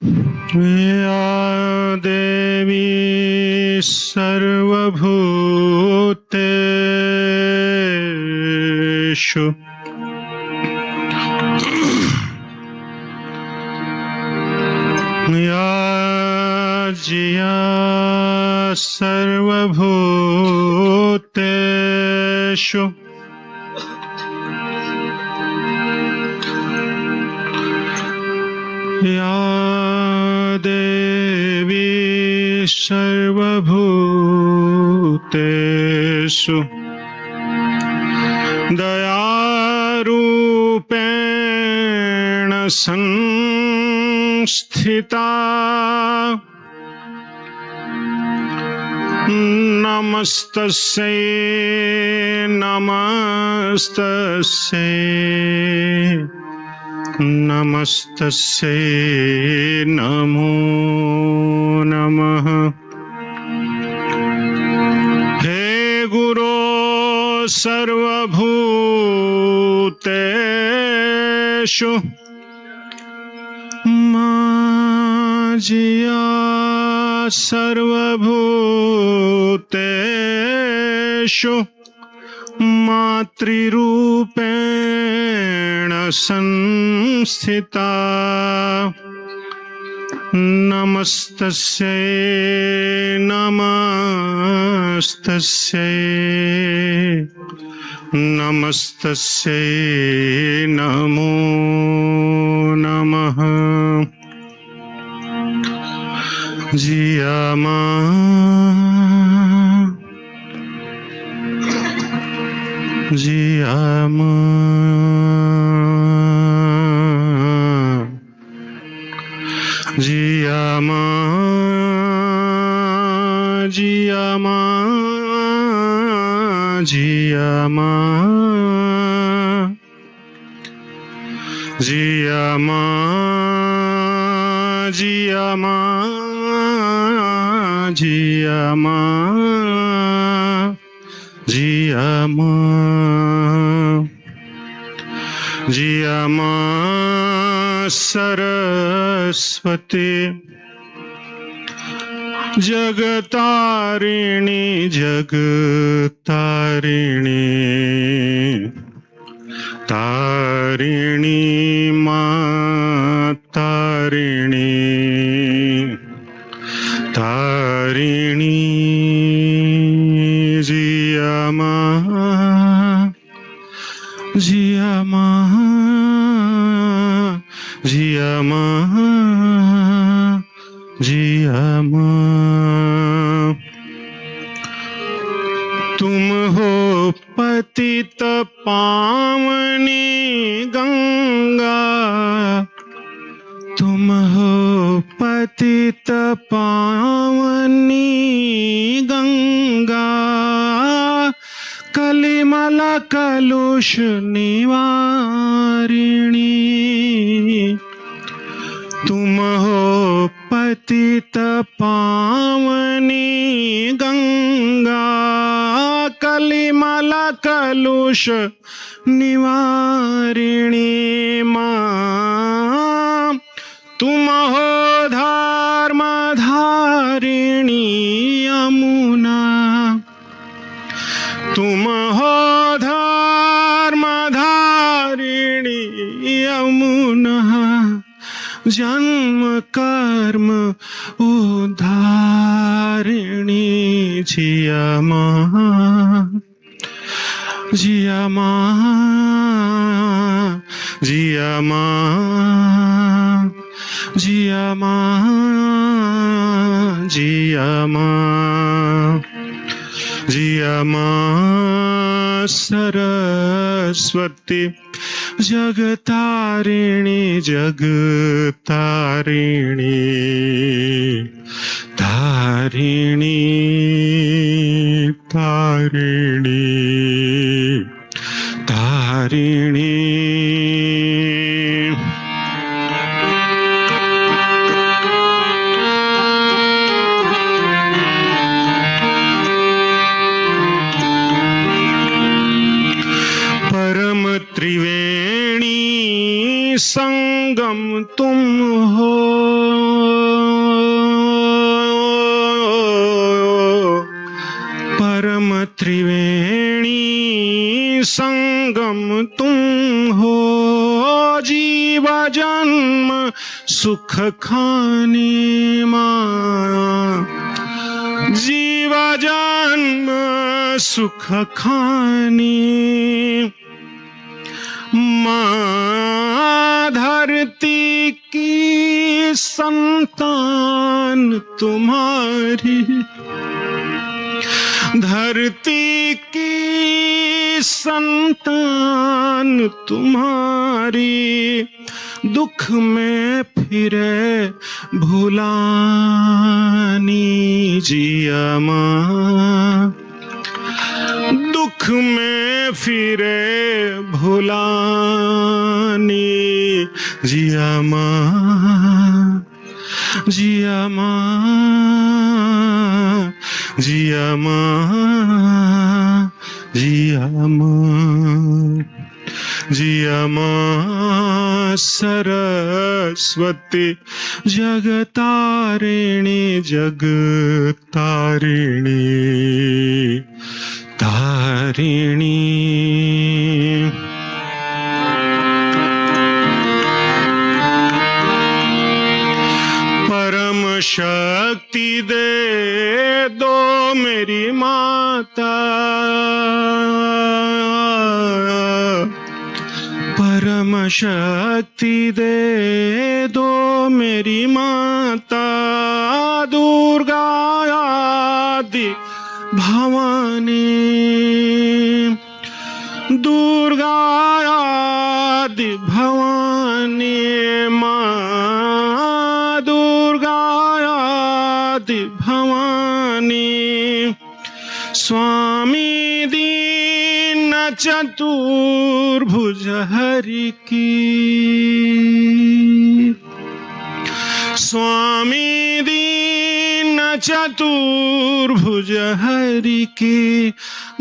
या देवी सर्वभूतेषु या जिया सर्वभूतेषु या देवी सर्वभूतेषु दयारूपेण संस्थिता नमस्तस्यै नमस्तस्यै नमस्तस्यै नमो नमः। हे गुरो सर्वभूतेषु माजिया सर्वभूतेषु मातृरूपेण संस्थिता नमस्तस्यै नमस्तस्यै नमस्तस्यै नमो नमः। जियामा जियामा जियामा जियामा जियामा जियामा जियामा जियामा जियामा जियामा सरस्वती जगतारिणी जगतारिणी तारिणी माँ तारिणी तारिणी जियामा जियामा जियामा जियामा। तुम हो पतित पावनी गंगा, तुम हो पतित पावनी गंगा, कलिमल कलुष निवारिणी। तुम हो पतित पावनी गंगा, कलिमल कलुष निवारिणी माँ। तुम हो धर्म धारिणी यमुना, तुम हो धर्म धारिणी यमुना। जन्म कर्म उद्धारिणी जियामा जियामा जियामा जियामा जियामा जियामा सरस्वती जगतारिणी जगतारिणी तारिणी तारिणी तारिणी। परम त्रिवेणी संगम तुम हो, परम त्रिवेणी संगम तुम हो। जीवा जन्म सुख खाने माँ, जीवा जन्म सुख खाने माँ। धरती की संतान तुम्हारी, धरती की संतान तुम्हारी। दुख में फिरे भुलानी जिया माँ, दुख में फिरे भुलानी जिया माँ, जिया माँ, जिया माँ, जिया माँ, जिया माँ। सरस्वती जगतारिणी, जगतारिणी, तारिणी। परम शक्ति दे दो मेरी माता, परम शक्ति दे दो मेरी माता। दुर्गा आदि भवानी, दुर्गा आदि भवानी माँ, दुर्गा आदि भवानी। स्वामी दीन चतुर्भुज हरि की, स्वामी दीन चतुर्भुज हरि की।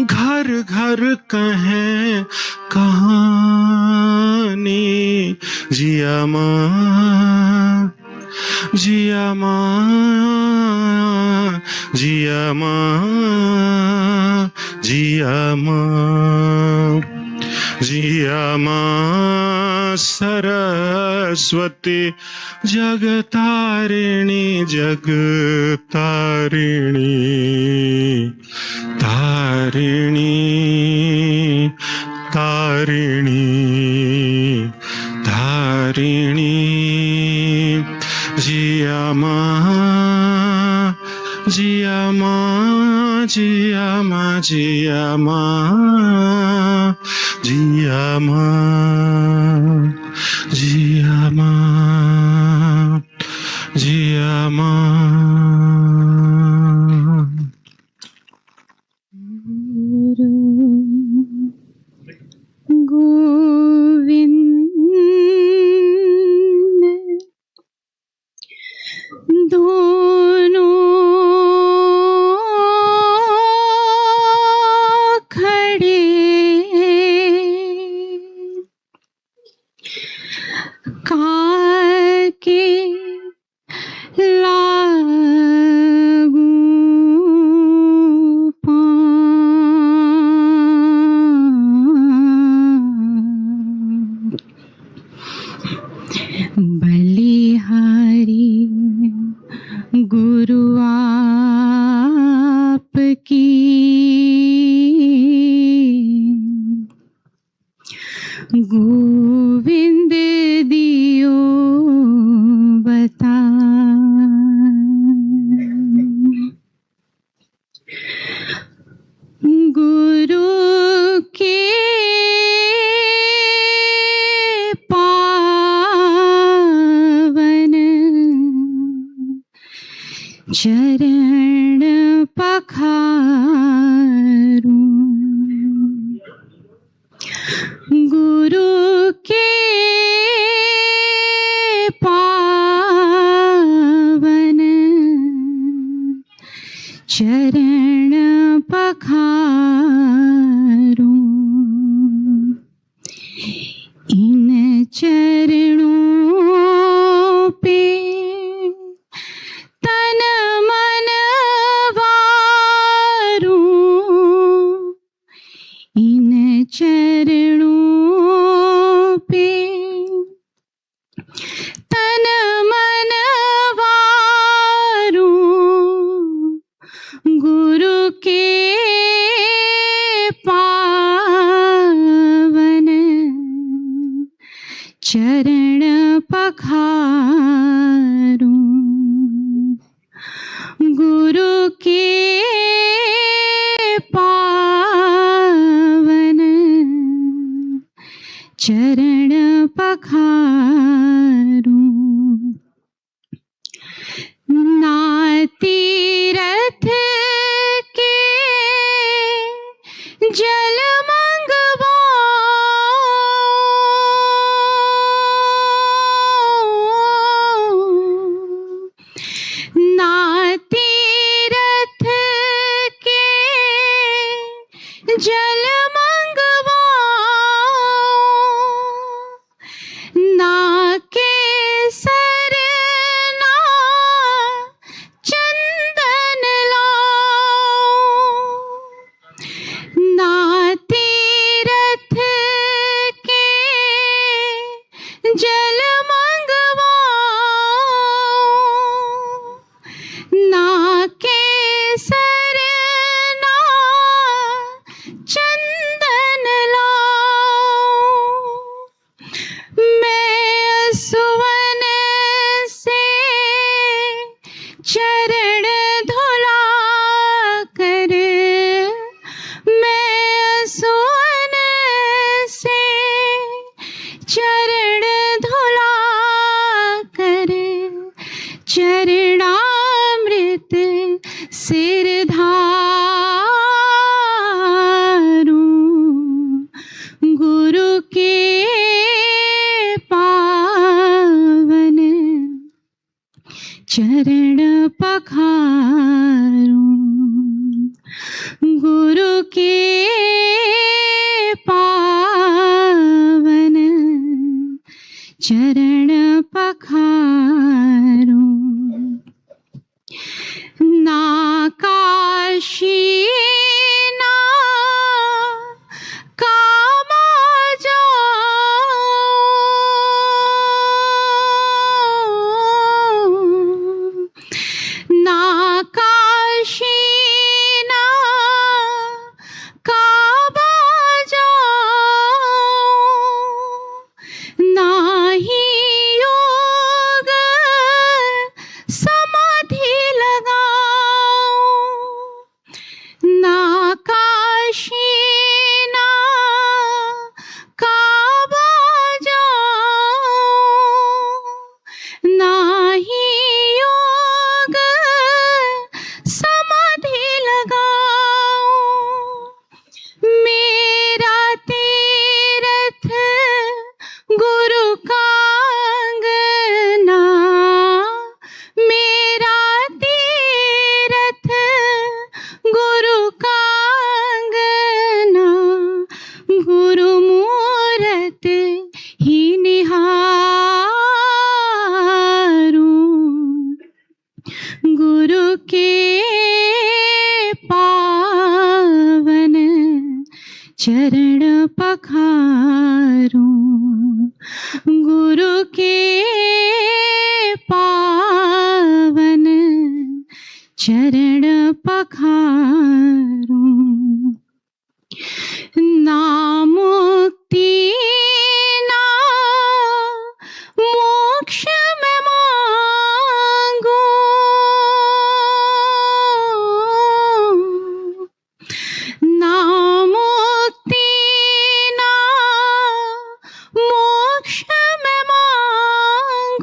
घर घर कहें कहानी जिया माँ, जिया माँ, जिया माँ, जिया माँ, जिया माँ। सरस्वती जगतारिणी, जगतारिणी, तारिणी, तारिणी, तारिणी। जिया माँ, जिया माँ, जिया माँ, जिया माँ, जिया माँ, जिया माँ, जिया माँ। गोविंद दोनों खड़े काके लागू बलिहारी गुरु आपकी, गोविंद दियो बता। गुरु के पावन चरण पखारूं, गुरु के पावन चरण पखारूं। इन चरण चरण पखारूं गुरु के पावन चरण पखारूं ना तीरथ के जल जल मंगवाओ ना केसर ना चंदन लाओ ना तीरथ के जल मंगवाओ ना केसर चंदन लाओ मैं सुवन से चरण धुला कर मैं सुवन से चरण धुला कर चरणामृत सिर गुरु के पावन चरण पखारूं गुरु के पावन चरण पखारूं ना काशी ना कामा ना काशी ना काबा जाओ ना ही योग समाधि लगाओ ना काशी ना काबा जाओ ना ही समाधि लगाओ मेरा तीरथ गुरु का अंगना मेरा तीरथ गुरु का अंगना गुरु मूरत ही निहारूं गुरु के पावन चरण पखारूं गुरु के पावन चरण पखारूं ना मुक्ति ना मोक्ष में मांगो ना मुक्ति ना मोक्ष में मांगो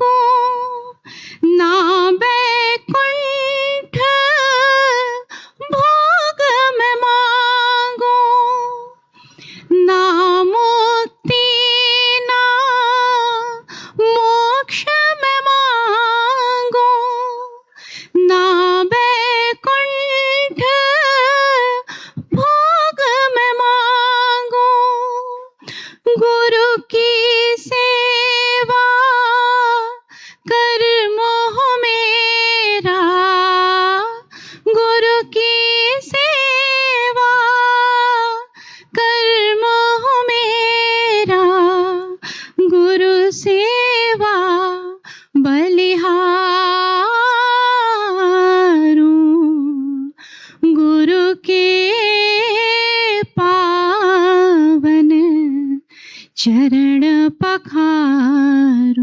पखारूं,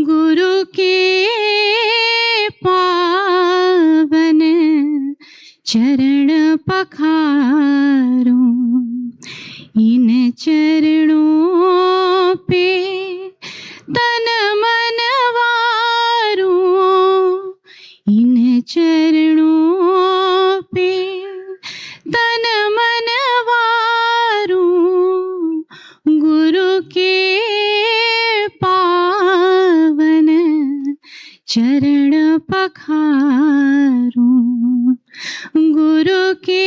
गुरु के पावन चरण पखारूं, इन चरणों पे तन मन वारूं, इन चरणों पे तन मन वारूं, गुरु के पावन चरण पखारूं, गुरु के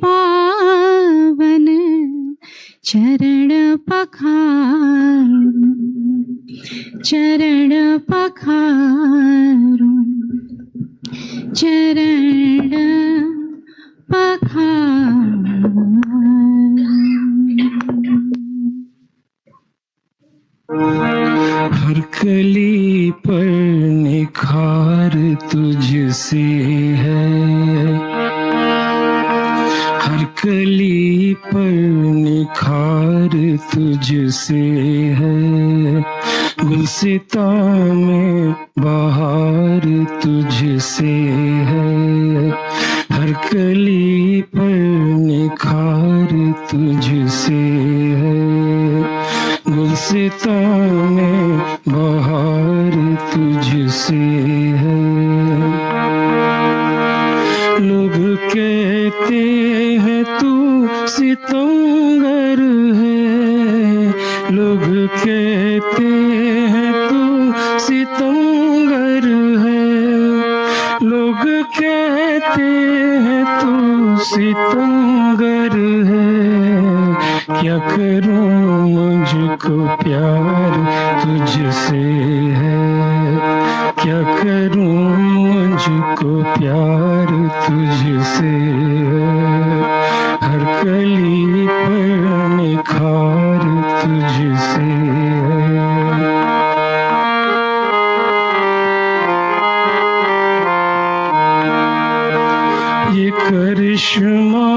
पावन चरण पखारूं, चरण पखारूं, चरण पखारूं। हर कली पर निखार तुझसे है, हर कली पर निखार तुझसे है, गुलसिता में बहार तुझसे है, हर कली पर निखार तुझसे है, गुलसिता में बहार तुझसे है। लोग कहते हैं तू सितमगर है, लोग कहते हैं तू सितमगर है, लोग कहते हैं तू सितमगर है, क्या करूं मुझको प्यार तुझसे है, क्या करूं मुझको प्यार तुझसे है, हर कली पर निखार तुझसे है। ये करिश्मा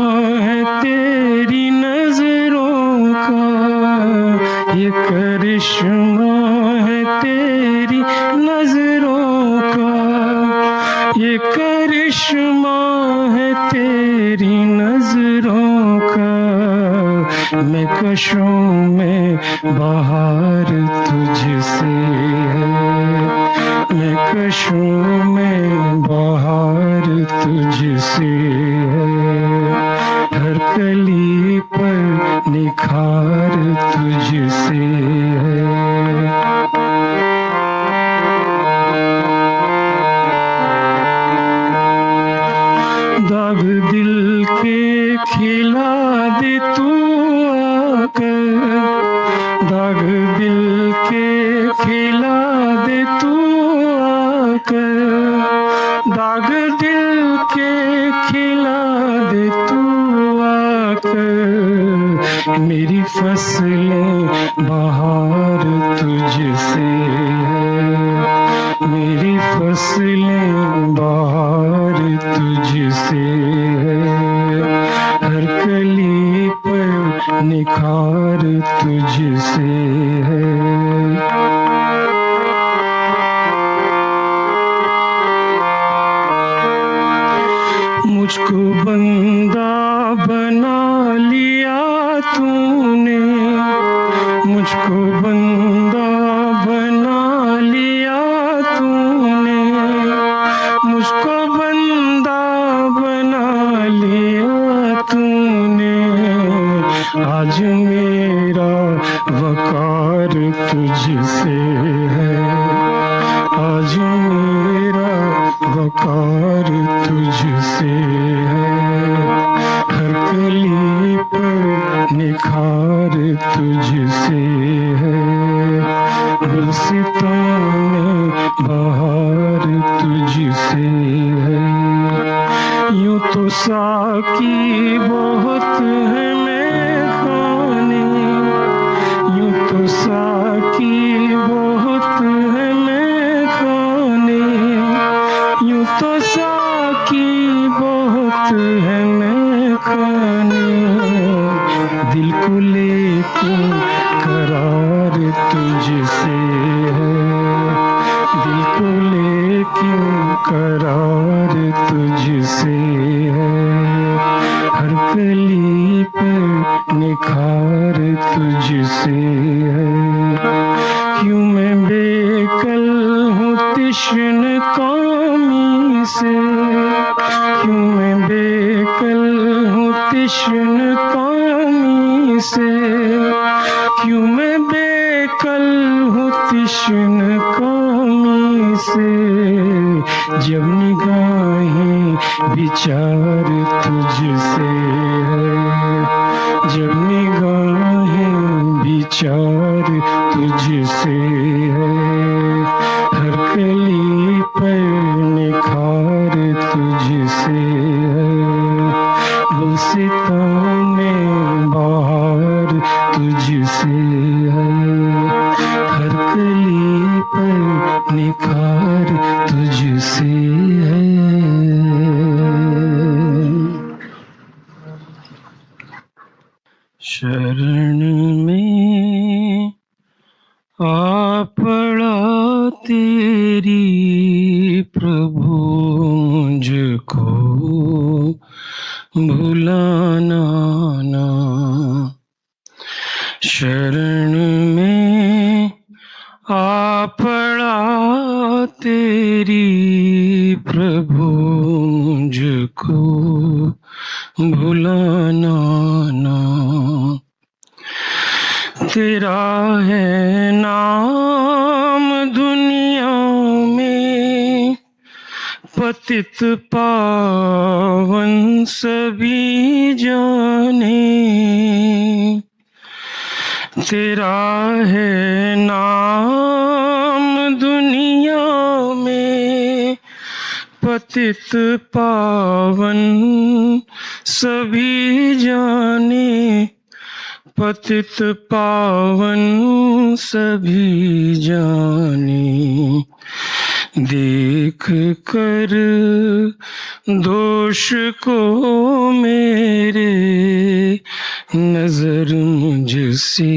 है तेरी नजरों का, ये करिश्मा है तेरी नजरों का, ये करिश्मा है तेरी नजरों का, मैं कशों में बहार तुझसे है, मैं कशों में बहार तुझसे है, हर कली पर निखार तुझसे है। दाग दिल के खिला दे तू आकर, दाग दिल के खिला दे तू आकर, दाग दिल के खिला दे तू आकर, मेरी फसलें बहार तुझसे है, मेरी फसलें बहार तुझसे है, हर कली पर निखार तुझसे है। मुझको बंदा बना लिया तूने, मुझको बंदा बना लिया तूने, मुझको बंदा बना लिया तूने, आज मेरा वकार तुझसे है, आज मेरा वकार तुझसे है, हर कली पर निखार तुझसे है, गुलसिता में बहार तुझसे है। यूं तो साकी बहुत है मैं खाने, यूं तो साकी बहुत है मैं खाने, यूं तो साकी बहुत है मैं खाने, दिल को ले क्यों करार तुझसे है, दिल को ले क्यों करार तुझसे है, हर कली पर निखार तुझसे है। क्यों मैं बेकल हूँ तिश्न कामी से, क्यों मैं बेकल हूँ तिश्न कामी से, क्यों मैं बेकल हूँ तिश्न कामी से, जब निगाहें विचार तुझसे है, जब निगाहें विचार तुझसे है, हर कली पर निखार तुझसे है, गुलसितां में बहार तुझसे है, हर कली पर निखार तुझसे है। शरण में आ पड़ा तेरी प्रभु, मुझको भुलाना ना। शरण में आ पड़ा तेरी प्रभु, मुझको भुलाना ना। तेरा है नाम दुनिया में, पतित पावन सभी जाने। तेरा है नाम दुनिया में, पतित पावन सभी जाने, पतित पावन सभी जाने। देख कर दोष को मेरे, नजर मुझसे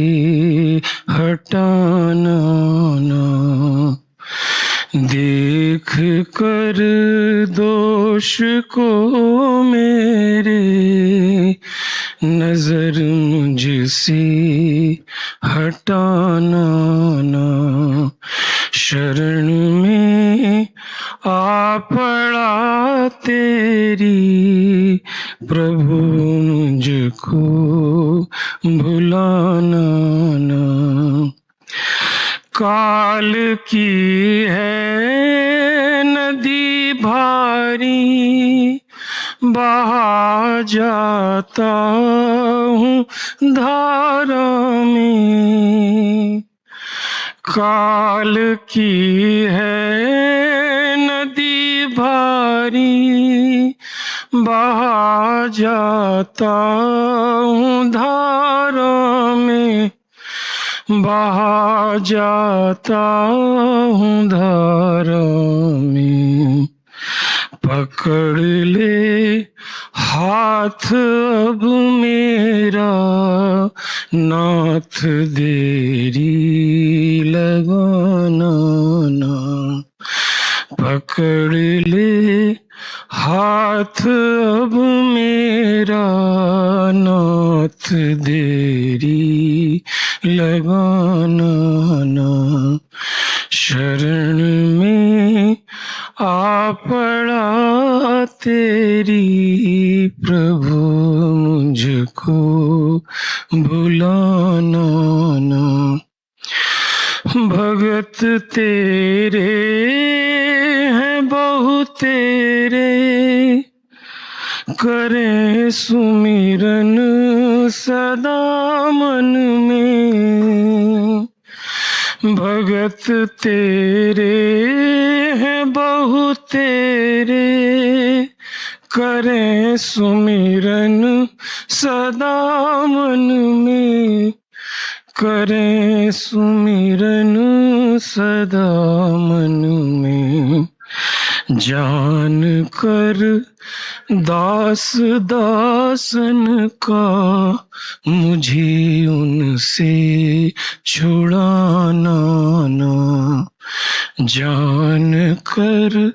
हटाना ना। देख कर दोष को मेरे, नजर मुझसे हटाना ना। शरण में आ पड़ा तेरी प्रभु, मुझको भुलाना ना। काल की है नदी भारी, बहा जाता हूँ धारा में। काल की है नदी भारी, बहा जाता हूँ धारा में, बहा जाता हूँ धारा में। पकड़ ले हाथ अब मेरा, नाथ देरी लगाना ना। पकड़ ले हाथ अब मेरा, नाथ देरी लगाना ना। शरण में आ पड़ा तेरी प्रभु, मुझको भुलाना ना। भगत तेरे हैं बहु तेरे, करें सुमिरन सदा मन में। भगत तेरे हैं बहु तेरे, करें सुमिरन सदा मन में, करें सुमिरन सदा मन में। जान कर दास दासन का मुझे उनसे छुड़ाना ना। जान कर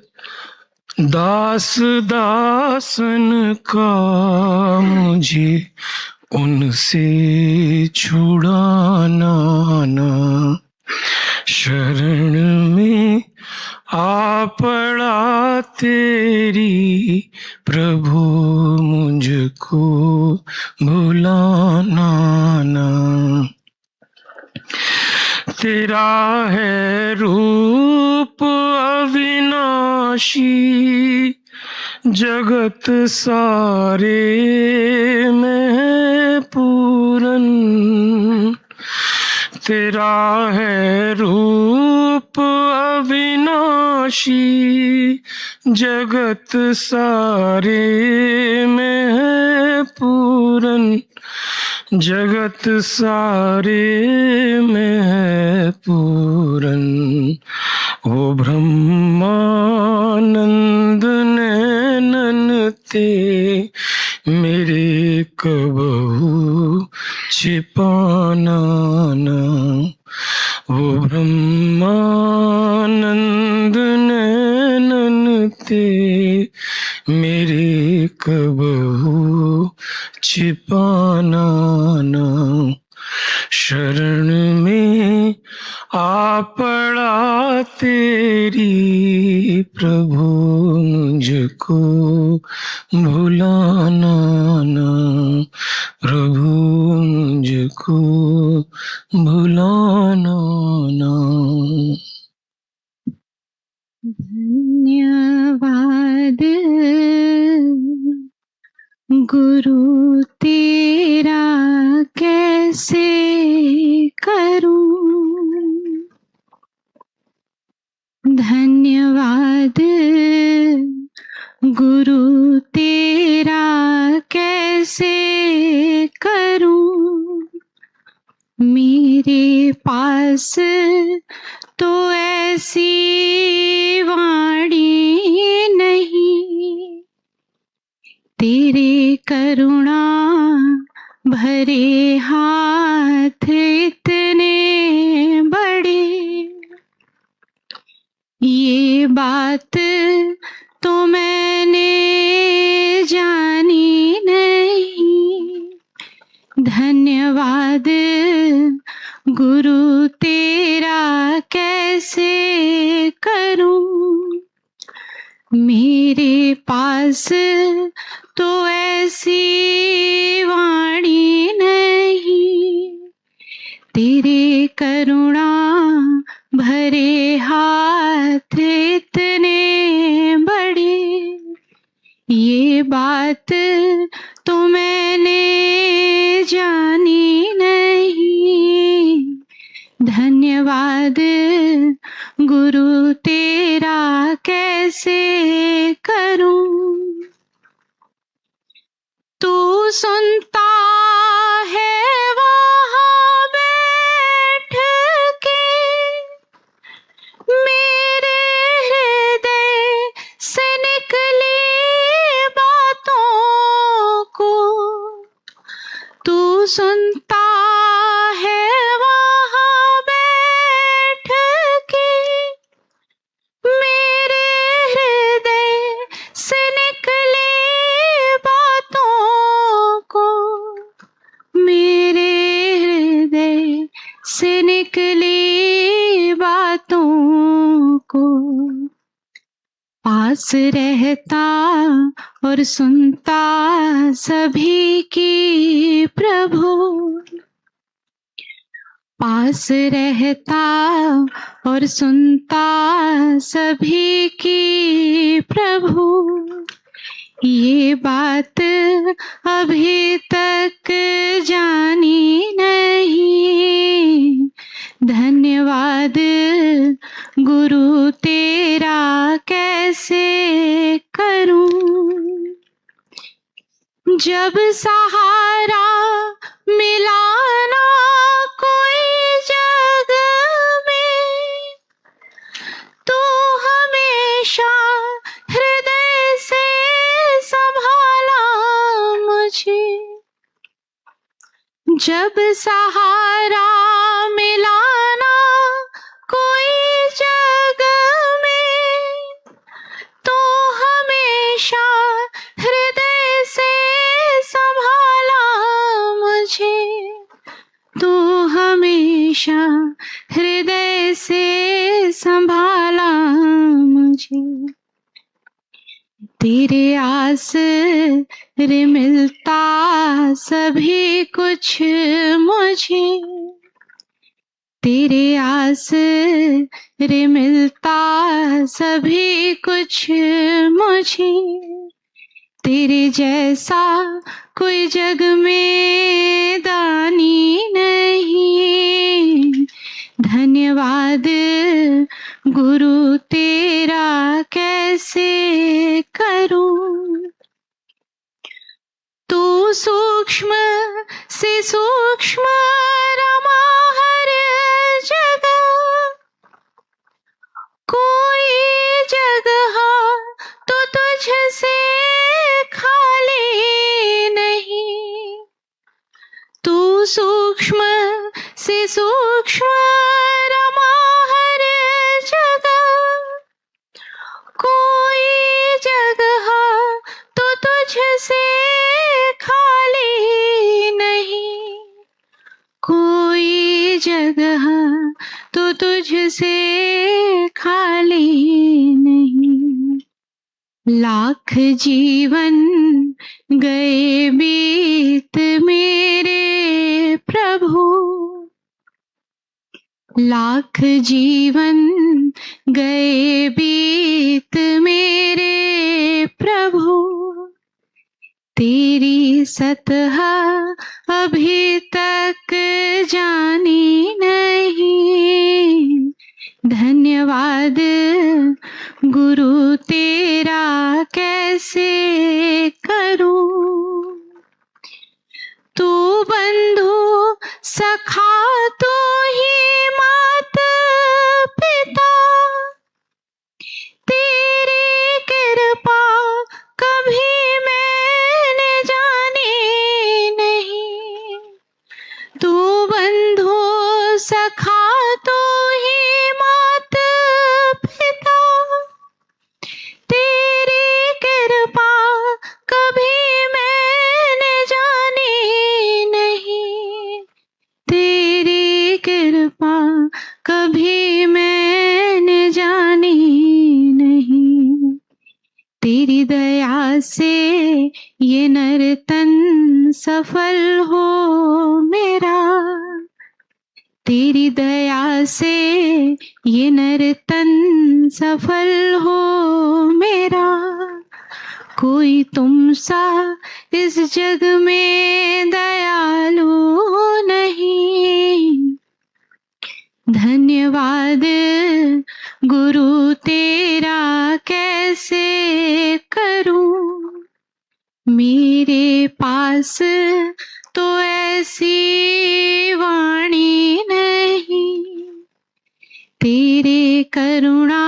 दास दासन का मुझे उनसे छुड़ाना ना। शरण में आ पड़ा तेरी प्रभु मुझको भुलाना ना। तेरा है रूप अविनाशी जगत सारे में है पूरन। तेरा है रूप अविनाशी जगत सारे में है पूरन। जगत सारे में है पूरन। वो ब्रह्मानंद नैनन ते मेरे कबहू छिपाना ना। वो ब्रह्मानंद नैनन ते मेरे कबहू छिपाना ना। शरण में आ पड़ा तेरी प्रभु मुझको भुलाना ना। प्रभु मुझको भुलाना ना। धन्यवाद गुरु तेरा कैसे करूं। धन्यवाद गुरु तेरा कैसे करूं। मेरे पास तो ऐसी वाणी नहीं। तेरे करुणा भरे हाथ इतने बड़े। ये बात तो मैंने जानी नहीं। धन्यवाद गुरु तेरा कैसे करूं। मेरे पास तो ऐसी वाणी नहीं। तेरे करुणा भरे हाथ इतने बड़े। ये बात तो मैंने जानी नहीं। धन्यवाद गुरु तेरा कैसे करूं। तू सुनता है वहाँ बैठ के मेरे हृदय से निकली बातों को। तू सुनता है वहाँ बैठ के मेरे हृदय से निकली बातों को। मेरे हृदय से निकली बातों को। पास रहता और सुनता सभी की प्रभु। पास रहता और सुनता सभी की प्रभु। ये बात अभी तक जानी नहीं। धन्यवाद गुरु तेरा कैसे करूं। जब सहारा मिला ना कोई जग में, तो हमेशा जब सहारा मिलाना कोई जग में, तो हमेशा हृदय से संभाला मुझे, तो हमेशा हृदय से संभाला मुझे। तेरे आस रे मिलता सभी कुछ मुझे, तेरे आस रे मिलता सभी कुछ मुझे। तेरे जैसा कोई जग में दानी नहीं, धन्यवाद गुरु तेरा कैसे करूं। तू सूक्ष्म से सूक्ष्म रमा हर जगह, कोई जगह तो तुझसे खाली नहीं। तू सूक्ष्म से सूक्ष्म रमा हर जगह, कोई जगह तो तुझसे खाली नहीं, कोई जगह तो तुझसे खाली नहीं। लाख जीवन गए बीत मेरे प्रभु, लाख जीवन गए बीत मेरे प्रभु। तेरी सतह अभी तक जानी नहीं, धन्यवाद गुरु तेरा कैसे करूं। तू बंधु सखा तू ही मात पिता, तेरी कृपा कभी मैंने जानी नहीं। तू बंधु सखा तू ही मात पिता, तेरी कृपा कभी मैंने जानी नहीं, तेरी कृपा कभी मैंने जानी नहीं। तेरी दया से ये नर्तन सफल हो मेरा, तेरी दया से ये नर्तन सफल हो मेरा। कोई तुम सा इस जग में दयालु नहीं, धन्यवाद गुरु तेरा कैसे करूं। मेरे पास तो ऐसी वाणी नहीं, तेरे करुणा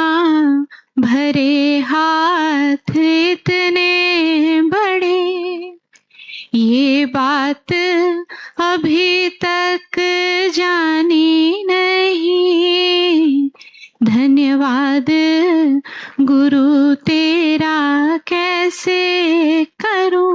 भरे हाथ इतने बड़े, ये बात अभी तक जानी नहीं, धन्यवाद गुरु तेरा कैसे करूं।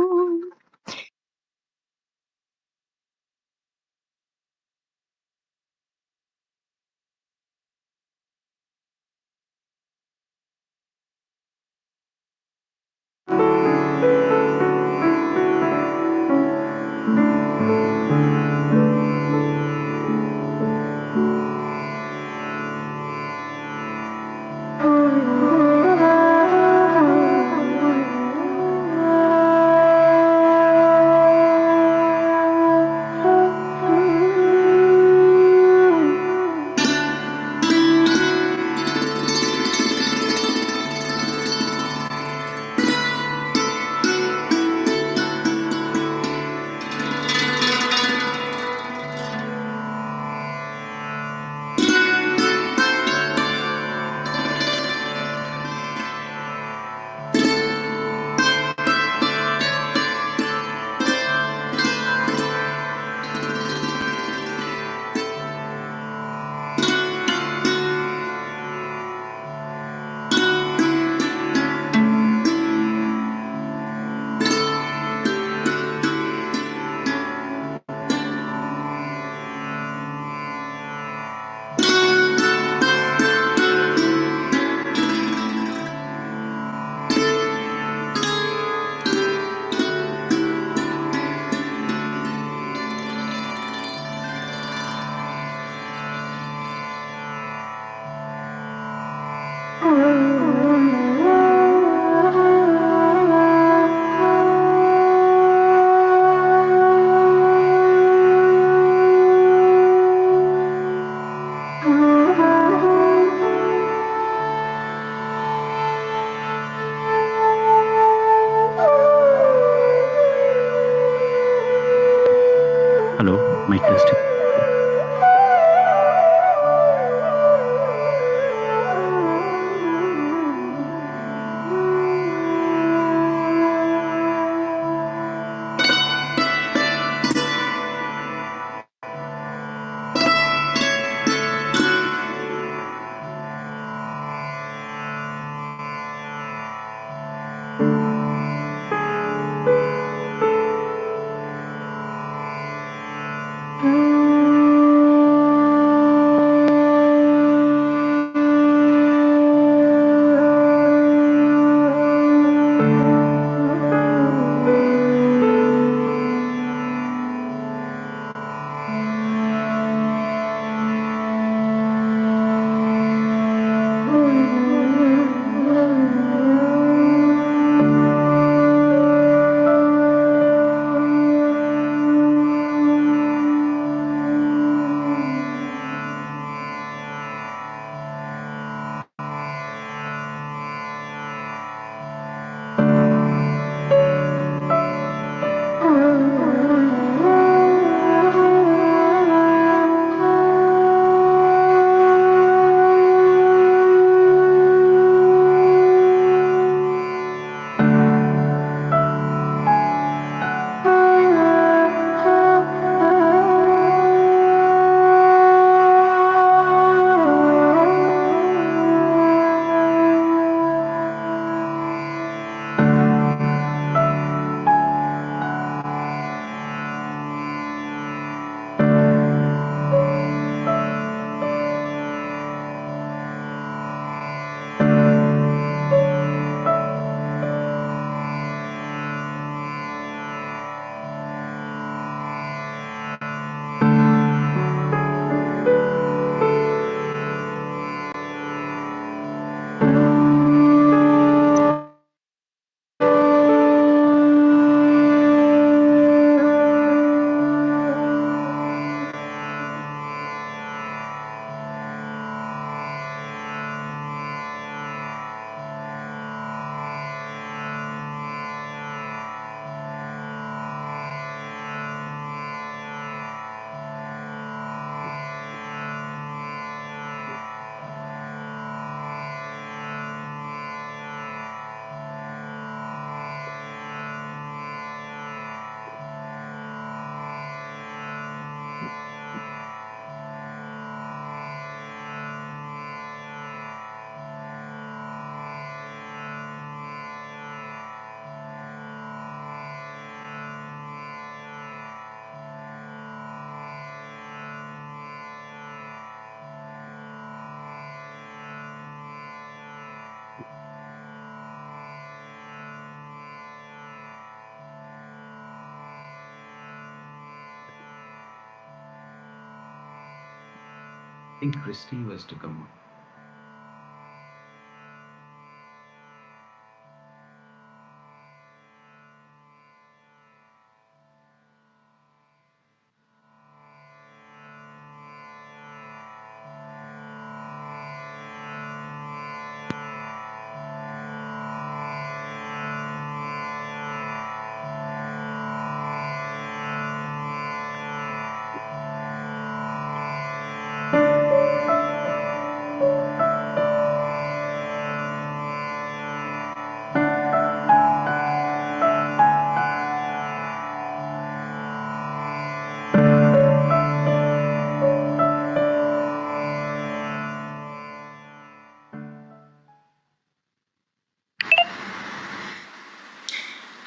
I think Christy was to come.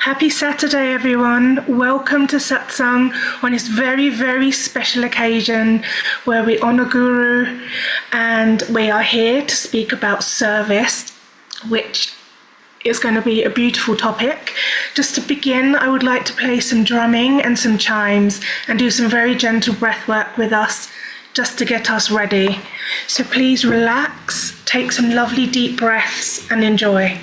Happy Saturday, everyone. Welcome to Satsang on this very, very special occasion where we honor Guru, and we are here to speak about service, which is going to be a beautiful topic. Just to begin, I would like to play some drumming and some chimes and do some very gentle breath work with us just to get us ready. So please relax, take some lovely deep breaths and enjoy.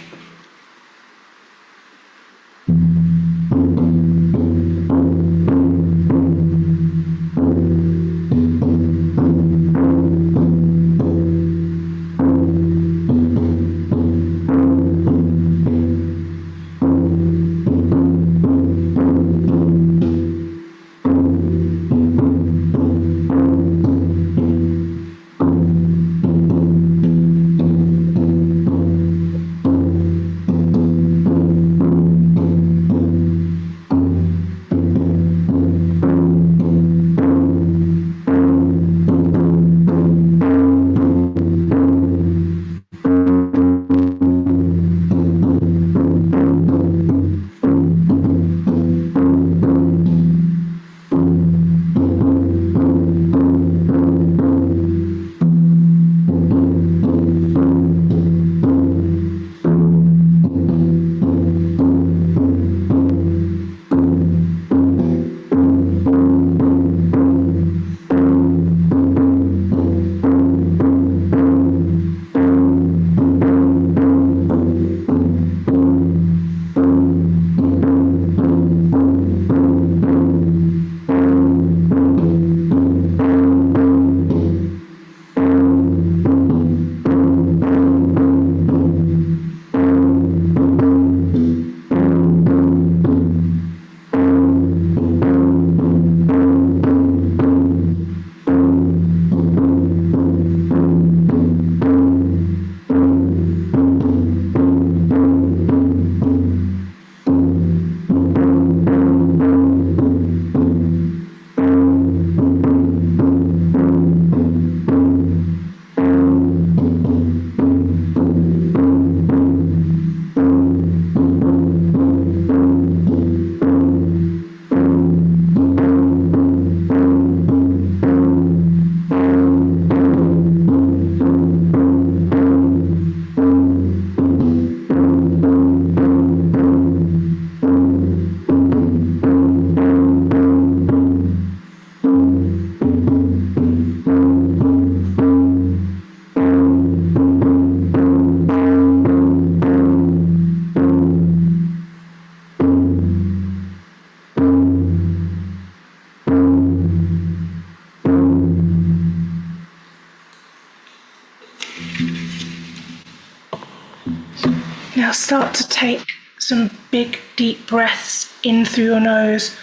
Now start to take some big deep breaths in through your nose,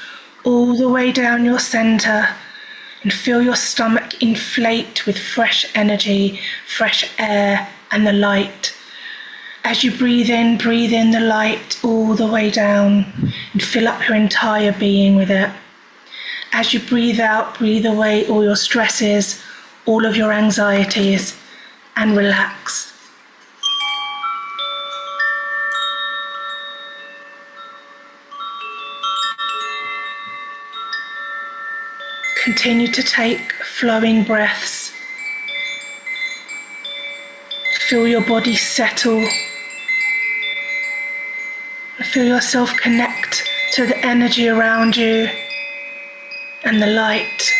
all the way down your center, and feel your stomach inflate with fresh energy, fresh air, and the light. As you breathe in the light all the way down, and fill up your entire being with it. As you breathe out, breathe away all your stresses, all of your anxieties, and relax. Continue to take flowing breaths. Feel your body settle. Feel yourself connect to the energy around you and the light.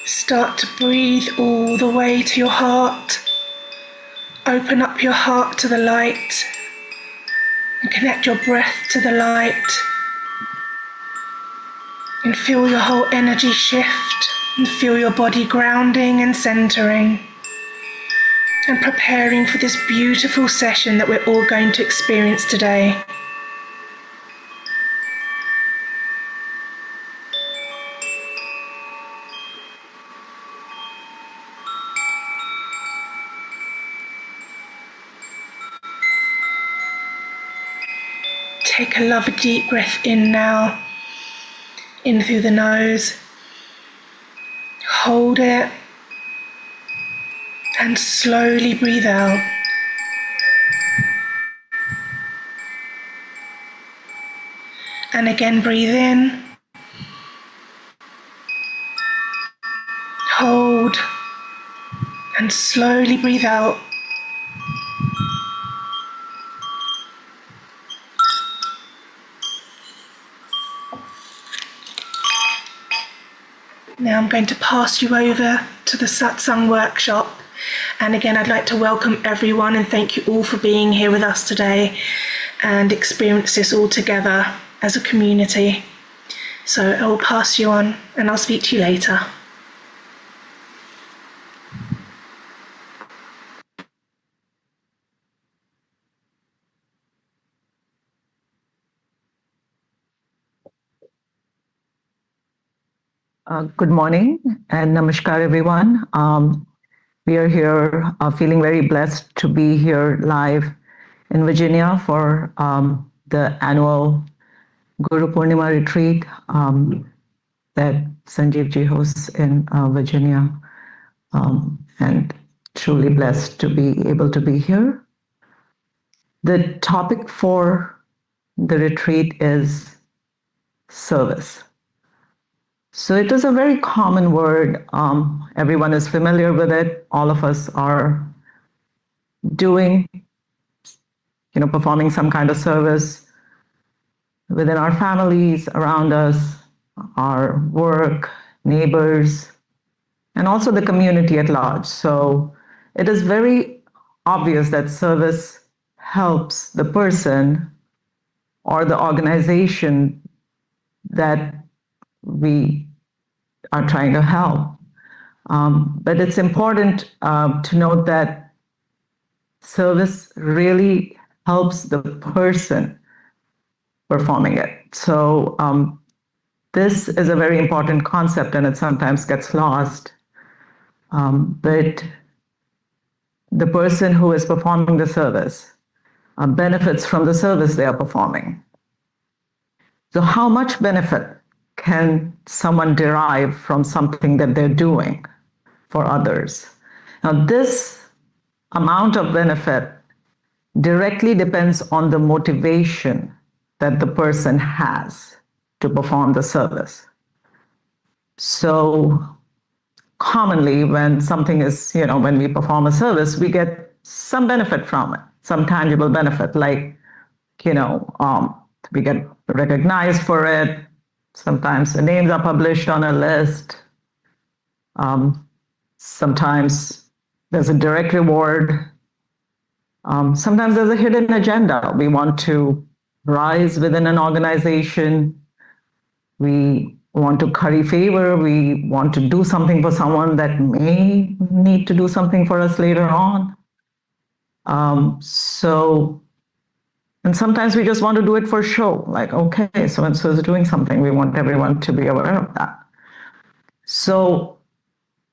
Start to breathe all the way to your heart. Open up your heart to the light and connect your breath to the light. And feel your whole energy shift and feel your body grounding and centering and preparing for this beautiful session that we're all going to experience today. Take a lovely deep breath in now, in through the nose. Hold it and slowly breathe out. And again, breathe in. Hold and slowly breathe out. Now I'm going to pass you over to the Satsang workshop. And again, I'd like to welcome everyone and thank you all for being here with us today and experience this all together as a community. So I will pass you on and I'll speak to you later. Good morning and namaskar, everyone. We are here feeling very blessed to be here live in Virginia for the annual Guru Purnima retreat that Sanjeev ji hosts in Virginia, and truly blessed to be able to be here. The topic for the retreat is service. So it is a very common word. Everyone is familiar with it. All of us are doing, performing some kind of service within our families, around us, our work, neighbors, and also the community at large. So it is very obvious that service helps the person or the organization that we are trying to help. But it's important to note that service really helps the person performing it. So this is a very important concept and it sometimes gets lost. But the person who is performing the service benefits from the service they are performing. So how much benefit can someone derive from something that they're doing for others? Now, this amount of benefit directly depends on the motivation that the person has to perform the service. So commonly when something is, when we perform a service, we get some benefit from it, some tangible benefit, like, we get recognized for it. Sometimes the names are published on a list. Sometimes there's a direct reward. Sometimes there's a hidden agenda. We want to rise within an organization. We want to curry favor. We want to do something for someone that may need to do something for us later on. And sometimes we just want to do it for show, like, okay, so-and-so is doing something. We want everyone to be aware of that. So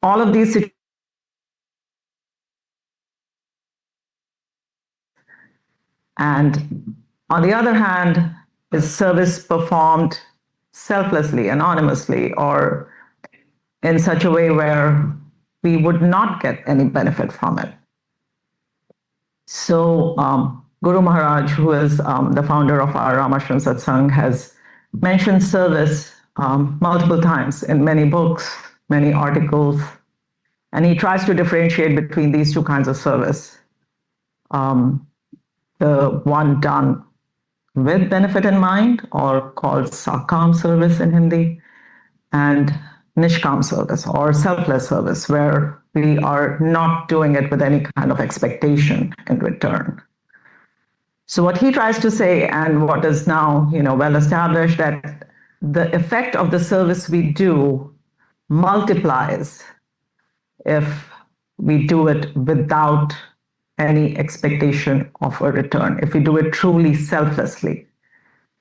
all of these situations, and on the other hand, is service performed selflessly, anonymously, or in such a way where we would not get any benefit from it. So Guru Maharaj, who is the founder of our Ramashram Satsang, has mentioned service multiple times in many books, many articles, and he tries to differentiate between these two kinds of service. The one done with benefit in mind, or called sakam service in Hindi, and nishkam service or selfless service, where we are not doing it with any kind of expectation in return. So what he tries to say, and what is now well established, that the effect of the service we do multiplies if we do it without any expectation of a return, if we do it truly selflessly.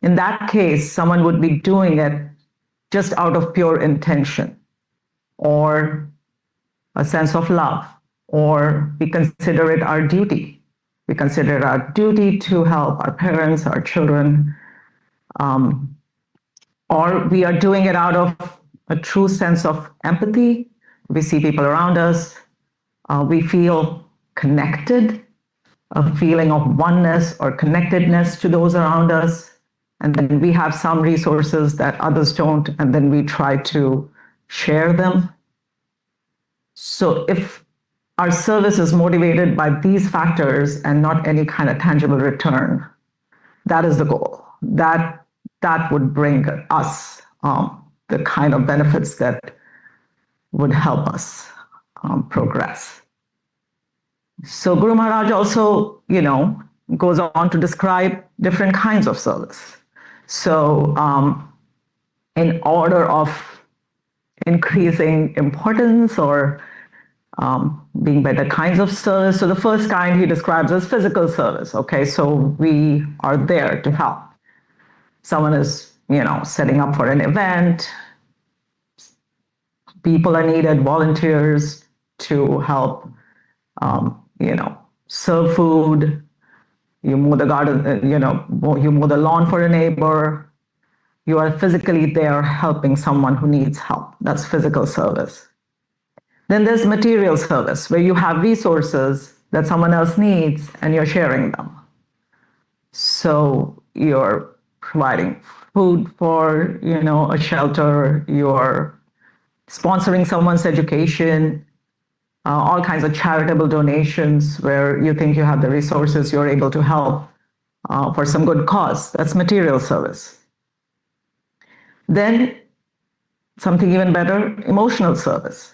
In that case, someone would be doing it just out of pure intention or a sense of love, or we consider it our duty. We consider it our duty to help our parents, our children, or we are doing it out of a true sense of empathy. We see people around us, we feel connected, a feeling of oneness or connectedness to those around us. And then we have some resources that others don't, and then we try to share them. So if our service is motivated by these factors and not any kind of tangible return, that is the goal. That would bring us the kind of benefits that would help us progress. So Guru Maharaj also, goes on to describe different kinds of service. So in order of increasing importance or being better kinds of service. So the first kind he describes as physical service. Okay, so we are there to help. Someone is, setting up for an event. People are needed, volunteers to help, serve food. You mow the garden, you mow the lawn for a neighbor. You are physically there helping someone who needs help. That's physical service. Then there's material service, where you have resources that someone else needs and you're sharing them. So you're providing food for, a shelter, you're sponsoring someone's education, all kinds of charitable donations where you think you have the resources, you're able to help for some good cause. That's material service. Then something even better, emotional service.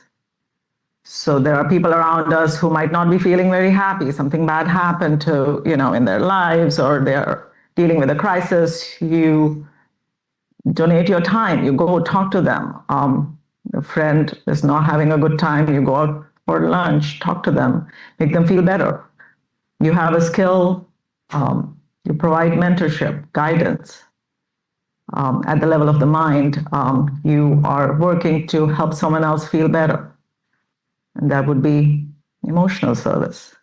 So there are people around us who might not be feeling very happy. Something bad happened to, in their lives, or they're dealing with a crisis. You donate your time. You go talk to them. A friend is not having a good time. You go out for lunch, talk to them, make them feel better. You have a skill. You provide mentorship, guidance. At the level of the mind, you are working to help someone else feel better. And that would be emotional service.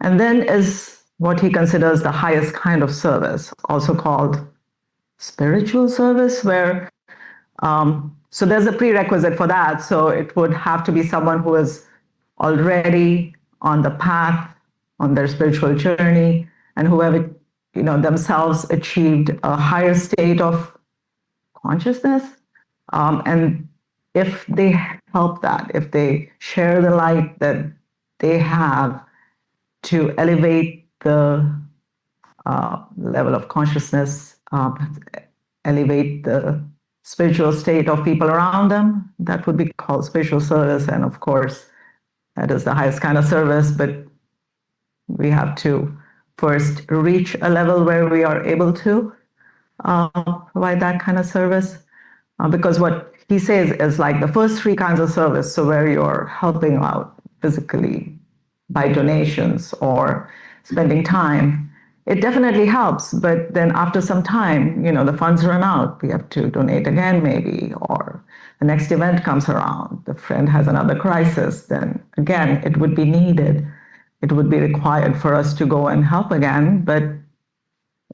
And then is what he considers the highest kind of service, also called spiritual service, where, so there's a prerequisite for that. So it would have to be someone who is already on the path, on their spiritual journey, and who have, themselves achieved a higher state of consciousness. And if they help that, if they share the light that they have to elevate the level of consciousness, elevate the spiritual state of people around them, that would be called spiritual service. And of course, that is the highest kind of service, but we have to first reach a level where we are able to provide that kind of service. Because what he says is like the first three kinds of service, so where you're helping out physically by donations or spending time, it definitely helps. But then after some time, the funds run out. We have to donate again, maybe, or the next event comes around. The friend has another crisis. Then again, it would be needed. It would be required for us to go and help again. But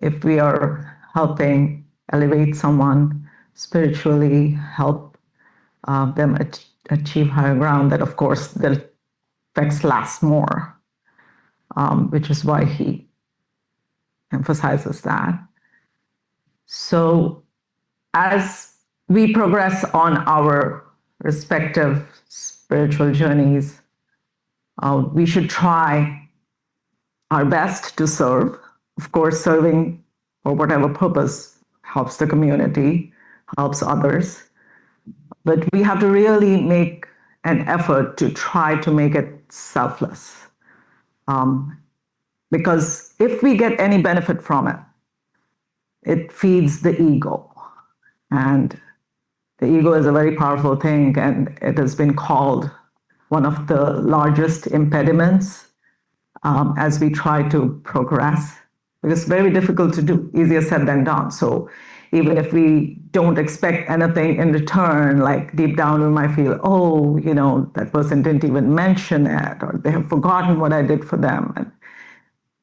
if we are helping elevate someone spiritually, help them achieve higher ground, that of course the effects last more, which is why he emphasizes that. So as we progress on our respective spiritual journeys, we should try our best to serve. Of course, serving for whatever purpose helps the community, helps others. But we have to really make an effort to try to make it selfless. Because if we get any benefit from it, it feeds the ego. And the ego is a very powerful thing, and it has been called one of the largest impediments as we try to progress. Because it's very difficult to do, easier said than done. So even if we don't expect anything in return, like deep down we might feel, oh, you know, that person didn't even mention it, or they have forgotten what I did for them. And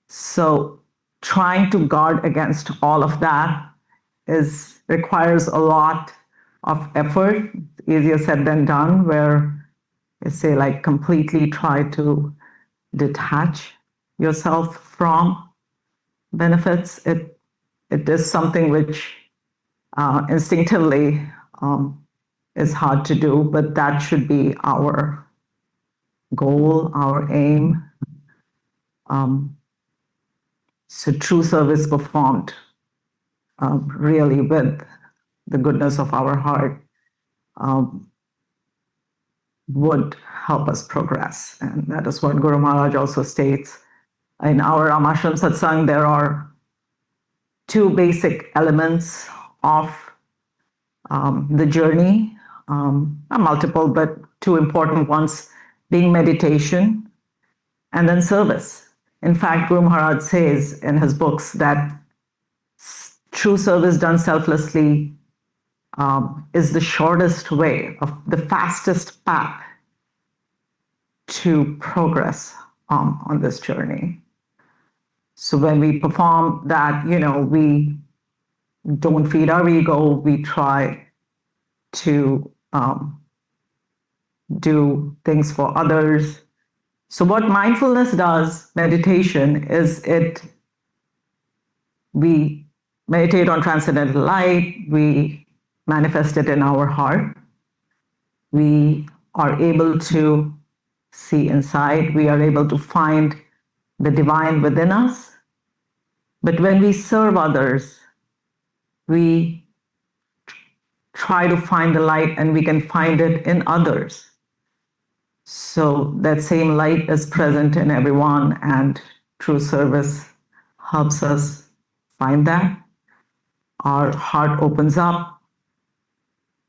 so trying to guard against all of that requires a lot of effort, easier said than done, where I say like completely try to detach yourself from benefits. It is something which instinctively is hard to do, but that should be our goal, our aim. So true service performed really with the goodness of our heart would help us progress. And that is what Guru Maharaj also states. In our Ramashram Satsang, there are two basic elements of the journey, not multiple, but two important ones, being meditation and then service. In fact, Guru Maharaj says in his books that true service done selflessly is the shortest way, of the fastest path to progress on this journey. So when we perform that, you know, we don't feed our ego, we try to do things for others. So what mindfulness does, meditation, is we meditate on transcendental light, we manifest it in our heart, we are able to see inside, we are able to find the divine within us. But when we serve others, we try to find the light, and we can find it in others. So that same light is present in everyone, and true service helps us find that. Our heart opens up,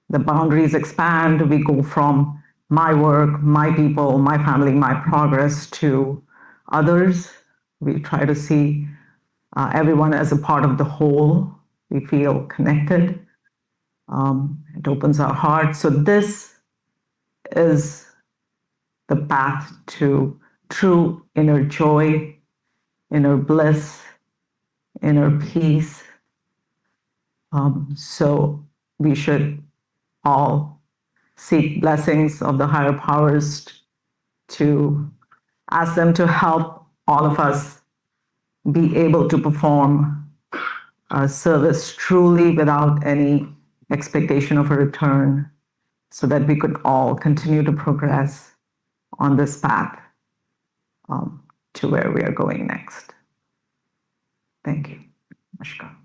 the boundaries expand, we go from my work, my people, my family, my progress to others. We try to see everyone as a part of the whole. We feel connected. It opens our heart. So this is the path to true inner joy, inner bliss, inner peace. So we should all seek blessings of the higher powers to ask them to help all of us be able to perform service truly without any expectation of a return, so that we could all continue to progress on this path to where we are going next. Thank you. Namaskar.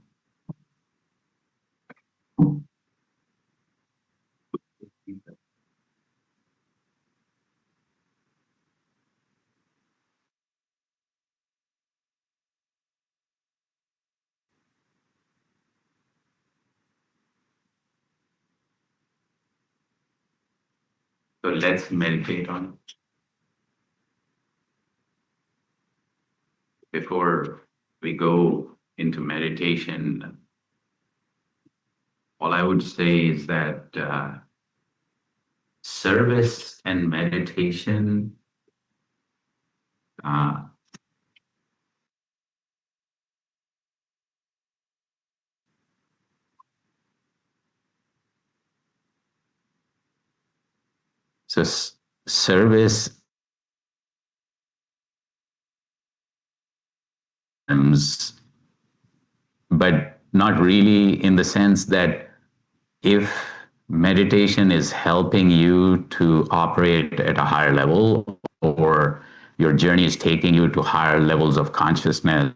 So let's meditate on it. Before we go into meditation, all I would say is that service and meditation so service but not really in the sense that if meditation is helping you to operate at a higher level, or your journey is taking you to higher levels of consciousness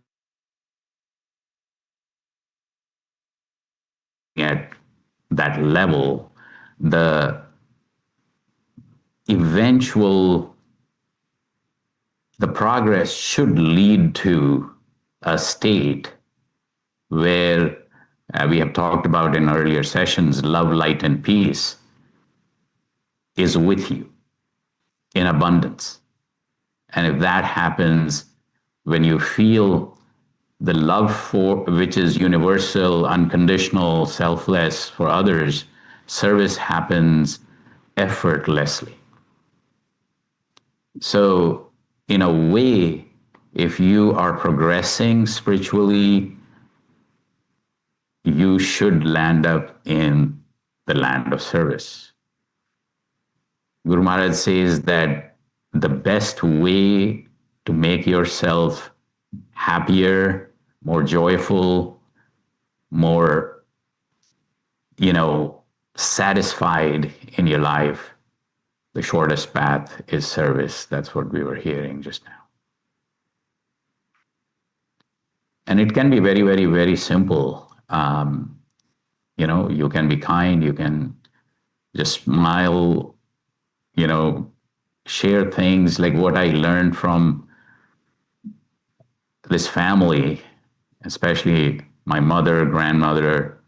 at that level, the eventual, the progress should lead to a state where we have talked about in earlier sessions, love, light, and peace is with you in abundance. And if that happens, when you feel the love for, which is universal, unconditional, selfless for others, service happens effortlessly. So, in a way, if you are progressing spiritually, you should land up in the land of service. Guru Maharaj says that the best way to make yourself happier, more joyful, more, satisfied in your life, the shortest path is service. That's what we were hearing just now. And it can be very, very, very simple. You can be kind, you can just smile, share things like what I learned from this family, especially my mother, grandmother,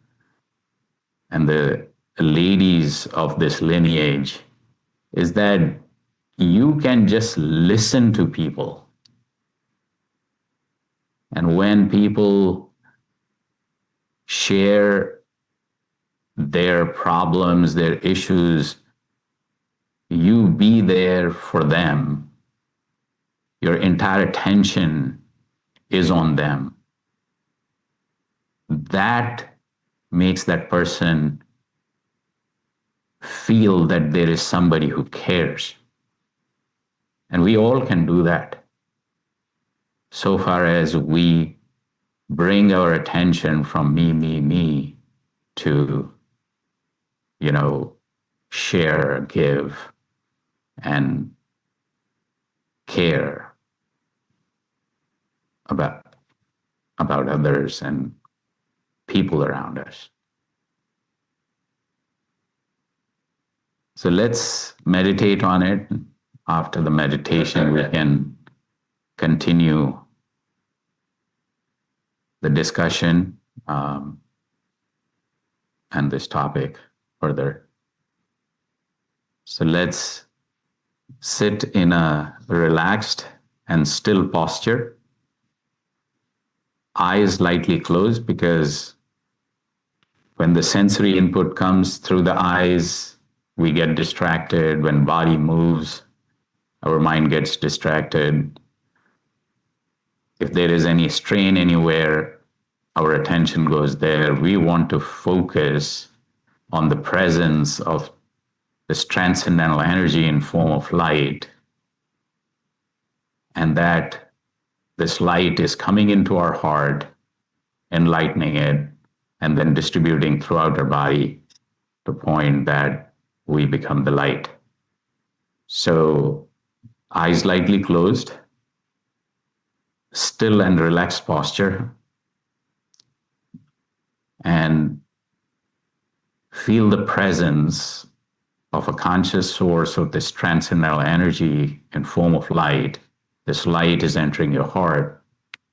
and the ladies of this lineage, is that you can just listen to people. And when people share their problems, their issues, you be there for them. Your entire attention is on them. That makes that person feel that there is somebody who cares. And we all can do that, so far as we bring our attention from me to, share, give, and care about others and people around us. So let's meditate on it. After the meditation, we can continue the discussion and this topic further. So let's sit in a relaxed and still posture. Eyes lightly closed, because when the sensory input comes through the eyes, we get distracted. When body moves, our mind gets distracted. If there is any strain anywhere, our attention goes there. We want to focus on the presence of this transcendental energy in form of light, and that this light is coming into our heart, enlightening it, and then distributing throughout our body to the point that we become the light. So, eyes lightly closed, still and relaxed posture, and feel the presence of a conscious source of this transcendental energy in form of light. This light is entering your heart,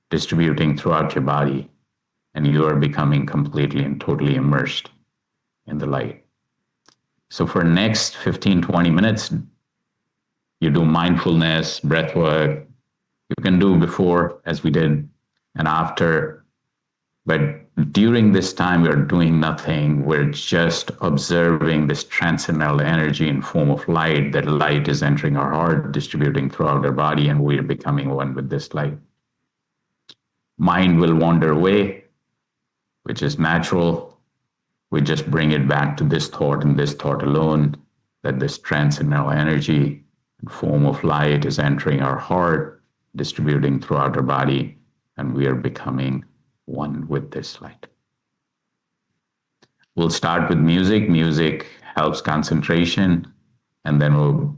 distributing throughout your body, and you are becoming completely and totally immersed in the light. So for next 15-20 minutes, you do mindfulness, breath work. You can do before, as we did, and after. But during this time, we're doing nothing. We're just observing this transcendental energy in form of light. That light is entering our heart, distributing throughout our body, and we're becoming one with this light. Mind will wander away, which is natural. We just bring it back to this thought and this thought alone, that this transcendental energy in form of light is entering our heart, distributing throughout our body, and we are becoming one with this light. We'll start with music. Music helps concentration, and then we'll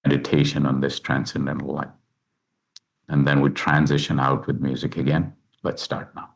meditation on this transcendental light. And then we transition out with music again. Let's start now.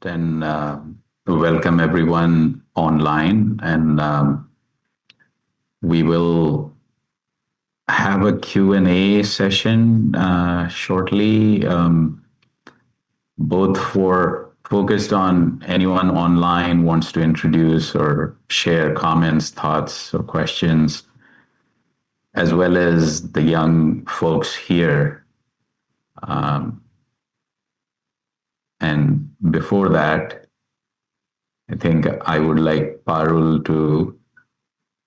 and welcome everyone online. And we will have a Q&A session shortly, both for focused on anyone online wants to introduce or share comments, thoughts, or questions, as well as the young folks here. And before that, I think I would like Parul to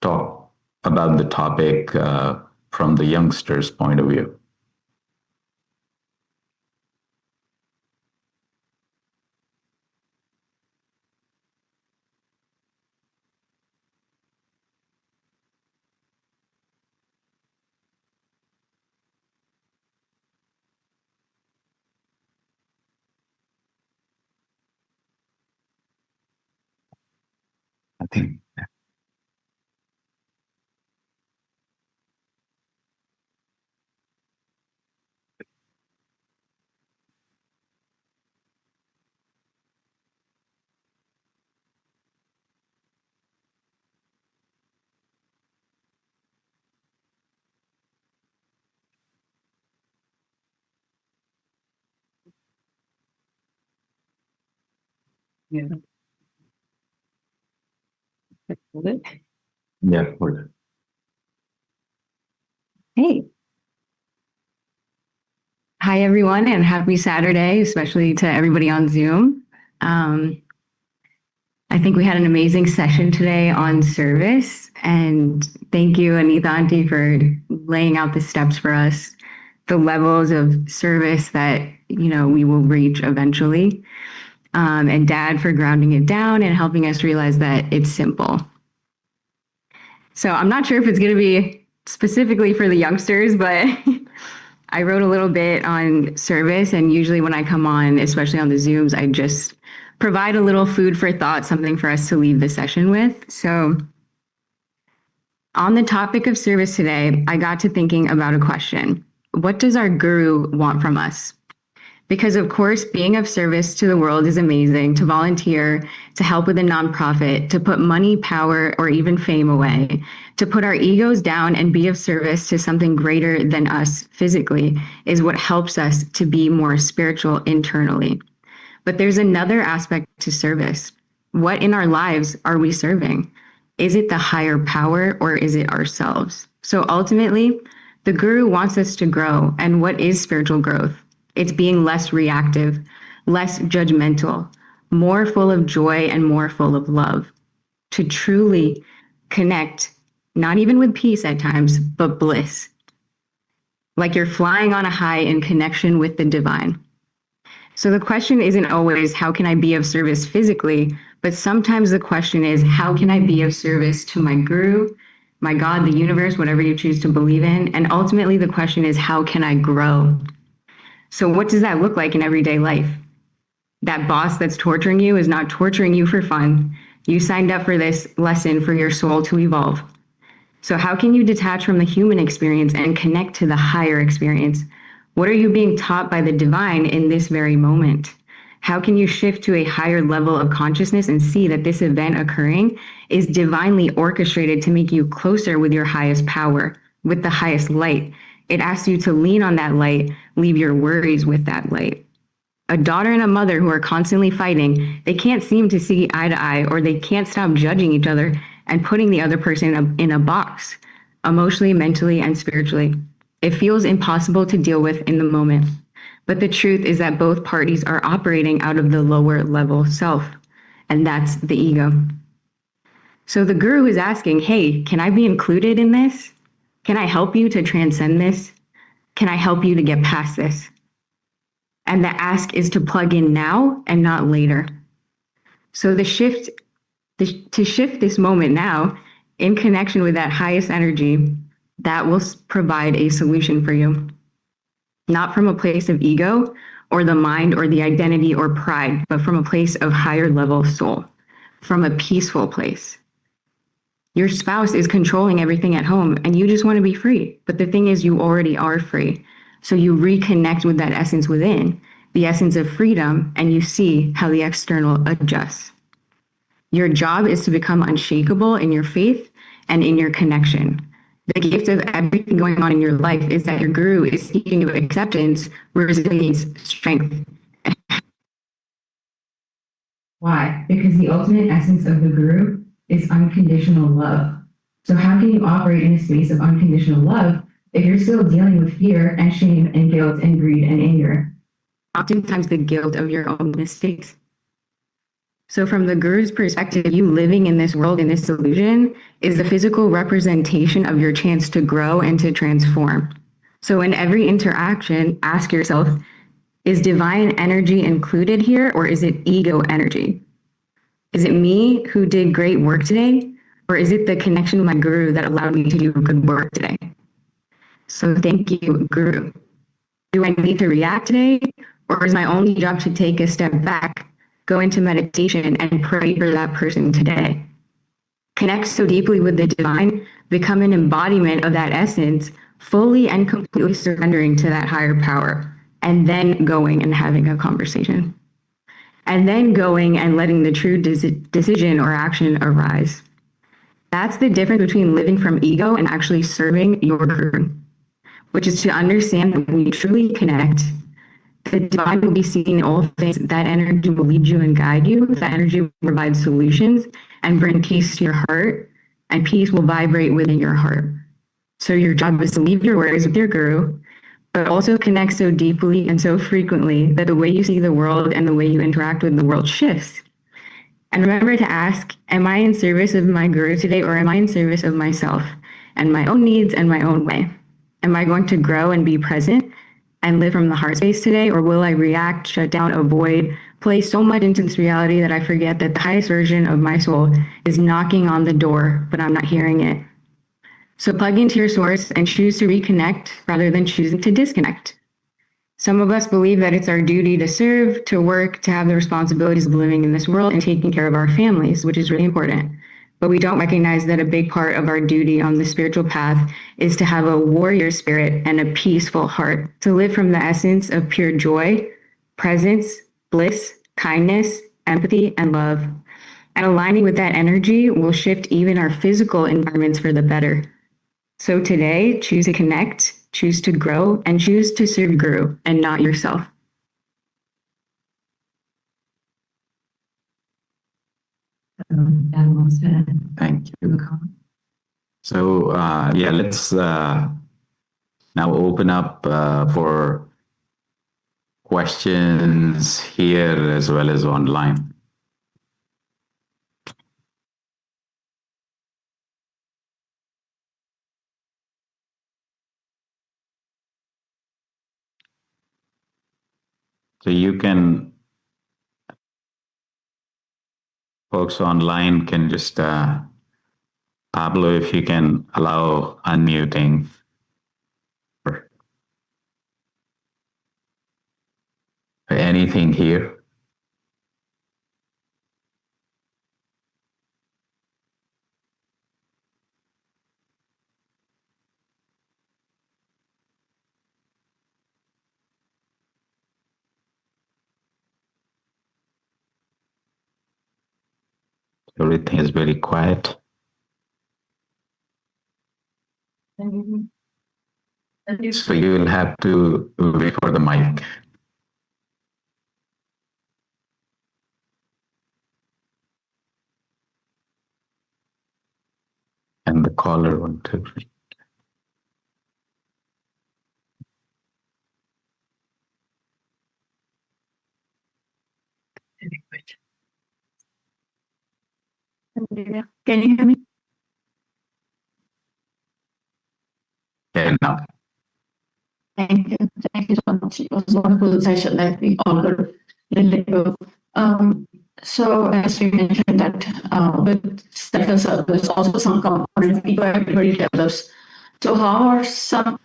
talk about the topic from the youngsters' point of view. I think. Yeah. Hold it. Yeah, hold it. Hey. Hi, everyone, and happy Saturday, especially to everybody on Zoom. I think we had an amazing session today on service, and thank you, Anita Auntie, for laying out the steps for us, the levels of service that we will reach eventually, and Dad for grounding it down and helping us realize that it's simple. So I'm not sure if it's going to be specifically for the youngsters, but I wrote a little bit on service, and usually when I come on, especially on the Zooms, I just provide a little food for thought, something for us to leave the session with. So on the topic of service today, I got to thinking about a question. What does our guru want from us? Because of course, being of service to the world is amazing, to volunteer, to help with a nonprofit, to put money, power, or even fame away, to put our egos down and be of service to something greater than us physically is what helps us to be more spiritual internally. But there's another aspect to service. What in our lives are we serving? Is it the higher power or is it ourselves? So ultimately, the guru wants us to grow. And what is spiritual growth? It's being less reactive, less judgmental, more full of joy and more full of love, to truly connect, not even with peace at times, but bliss. Like you're flying on a high in connection with the divine. So the question isn't always, how can I be of service physically? But sometimes the question is, how can I be of service to my guru, my God, the universe, whatever you choose to believe in? And ultimately the question is, how can I grow? So what does that look like in everyday life? That boss that's torturing you is not torturing you for fun. You signed up for this lesson for your soul to evolve. So how can you detach from the human experience and connect to the higher experience? What are you being taught by the divine in this very moment? How can you shift to a higher level of consciousness and see that this event occurring is divinely orchestrated to make you closer with your highest power, with the highest light? It asks you to lean on that light, leave your worries with that light. A daughter and a mother who are constantly fighting, they can't seem to see eye to eye, or they can't stop judging each other and putting the other person in a box, emotionally, mentally, and spiritually. It feels impossible to deal with in the moment. But the truth is that both parties are operating out of the lower level self, and that's the ego. So the guru is asking, hey, can I be included in this? Can I help you to transcend this? Can I help you to get past this? And the ask is to plug in now and not later. So to shift this moment now in connection with that highest energy, that will provide a solution for you. Not from a place of ego or the mind or the identity or pride, but from a place of higher level soul, from a peaceful place. Your spouse is controlling everything at home and you just want to be free. But the thing is, you already are free. So you reconnect with that essence within the essence of freedom, and you see how the external adjusts. Your job is to become unshakable in your faith and in your connection. The gift of everything going on in your life is that your guru is teaching you acceptance, resilience, strength. Why? Because the ultimate essence of the guru is unconditional love. So how can you operate in a space of unconditional love if you're still dealing with fear and shame and guilt and greed and anger? Oftentimes the guilt of your own mistakes. So from the guru's perspective, you living in this world, in this illusion, is the physical representation of your chance to grow and to transform. So in every interaction, ask yourself, is divine energy included here, or is it ego energy? Is it me who did great work today, or is it the connection with my guru that allowed me to do good work today? So thank you, guru. Do I need to react today, or is my only job to take a step back, go into meditation, and pray for that person today? Connect so deeply with the divine, become an embodiment of that essence, fully and completely surrendering to that higher power, and then going and having a conversation. And then going and letting the true decision or action arise. That's the difference between living from ego and actually serving your guru, which is to understand that when you truly connect, the divine will be seen in all things. That energy will lead you and guide you. That energy will provide solutions and bring peace to your heart, and peace will vibrate within your heart. So your job is to leave your worries with your guru, but also connect so deeply and so frequently that the way you see the world and the way you interact with the world shifts. And remember to ask, am I in service of my guru today, or am I in service of myself and my own needs and my own way? Am I going to grow and be present and live from the heart space today, or will I react, shut down, avoid, play so much into this reality that I forget that the highest version of my soul is knocking on the door, but I'm not hearing it? So plug into your source and choose to reconnect rather than choosing to disconnect. Some of us believe that it's our duty to serve, to work, to have the responsibilities of living in this world and taking care of our families, which is really important. But we don't recognize that a big part of our duty on the spiritual path is to have a warrior spirit and a peaceful heart, to live from the essence of pure joy, presence, bliss, kindness, empathy, and love. And aligning with that energy will shift even our physical environments for the better. So today, choose to connect, choose to grow, and choose to serve Guru and not yourself. Thank you. So yeah, let's now open up for questions here as well as online. So you can, folks online can just, Pablo, if you can allow unmuting. For anything here. Everything is very quiet. So you will have to wait for the mic. And the caller 1, 2, 3. Can you hear me? Yeah, now. Thank you. Thank you so much. It was a wonderful session that we all could relate to. So as we mentioned that with self-service, also some components ego everybody develops. So how are some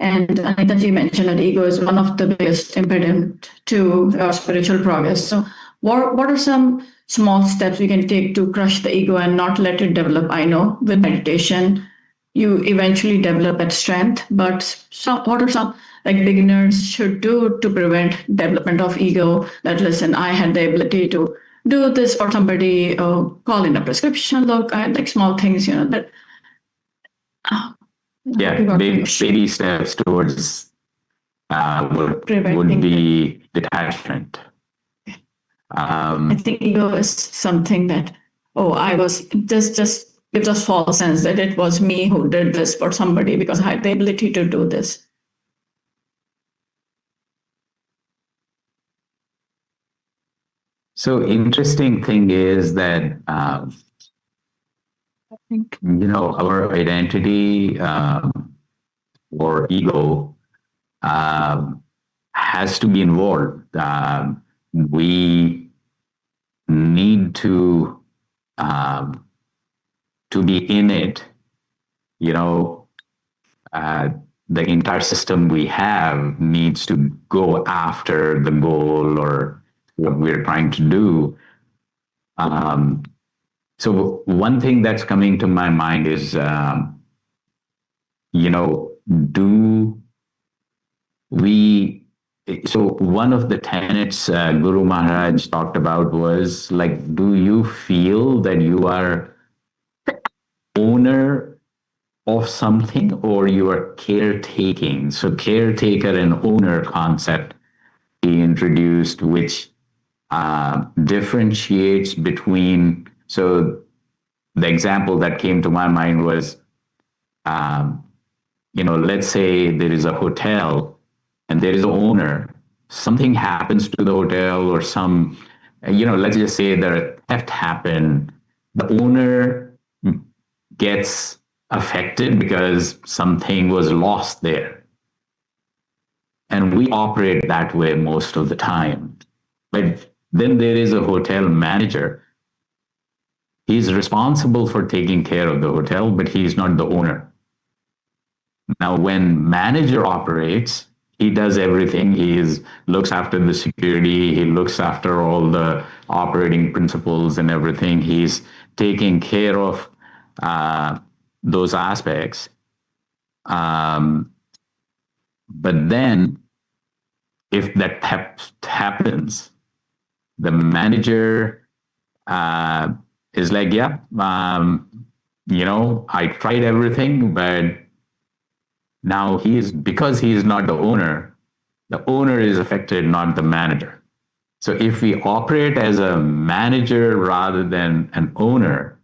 and Anitaji mentioned that ego is one of the biggest impediment to our spiritual progress. So what are some small steps we can take to crush the ego and not let it develop? I know with meditation you eventually develop that strength. But what are some like beginners should do to prevent development of ego? That listen, I had the ability to do this for somebody, call in a prescription. Look, I had like small things, that. Baby steps towards would be detachment. I think ego is something that, I was just gives us false sense that it was me who did this for somebody because I had the ability to do this. So interesting thing is that our identity or ego has to be involved. We need to be in it. The entire system we have needs to go after the goal or what we're trying to do. So one thing that's coming to my mind is, do we, so one of the tenets Guru Maharaj talked about was like, do you feel that you are owner of something or you are caretaking? So caretaker and owner concept he introduced, which differentiates between, so the example that came to my mind was, let's say there is a hotel and there is an owner. Something happens to the hotel or let's just say that a theft happened. The owner gets affected because something was lost there. And we operate that way most of the time. But then there is a hotel manager. He's responsible for taking care of the hotel, but he's not the owner. Now, when manager operates, he does everything. He looks after the security. He looks after all the operating principles and everything. He's taking care of those aspects. But then, if that happens, the manager is like, I tried everything, but now because he is not the owner is affected, not the manager. So if we operate as a manager rather than an owner,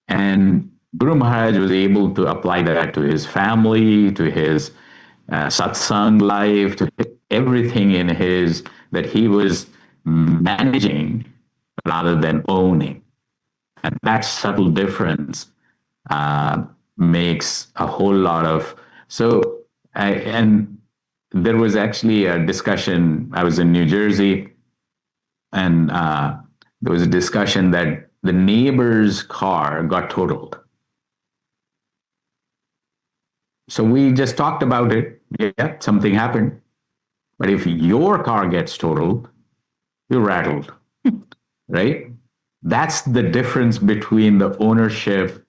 and Guru Maharaj was able to apply that to his family, to his satsang life, to everything in that he was managing rather than owning. And that subtle difference makes a whole lot of, and there was actually a discussion, I was in New Jersey, and there was a discussion that the neighbor's car got totaled. So we just talked about it. Yeah, something happened. But if your car gets totaled, you're rattled, right? That's the difference between the ownership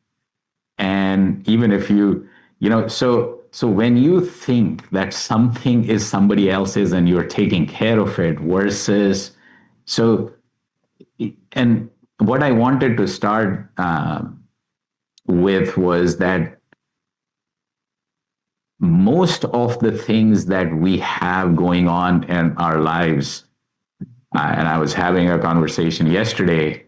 and even if so when you think that something is somebody else's and you're taking care of it versus, and what I wanted to start with was that most of the things that we have going on in our lives, and I was having a conversation yesterday,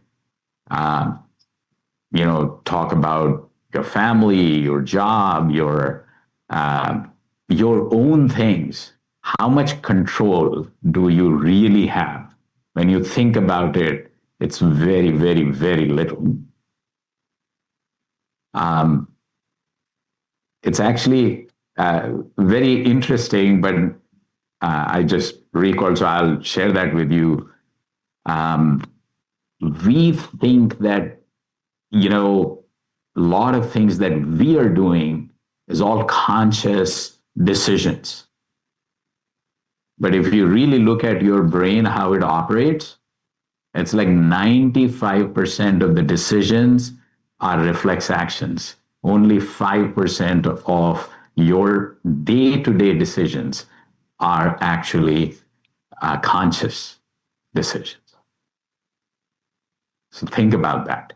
talk about your family, your job, your own things. How much control do you really have? When you think about it, it's very, very, very little. It's actually very interesting, but I just recall, so I'll share that with you. We think that, a lot of things that we are doing is all conscious decisions. But if you really look at your brain, how it operates, it's like 95% of the decisions are reflex actions. only 5% of your day-to-day decisions are actually conscious decisions. So think about that.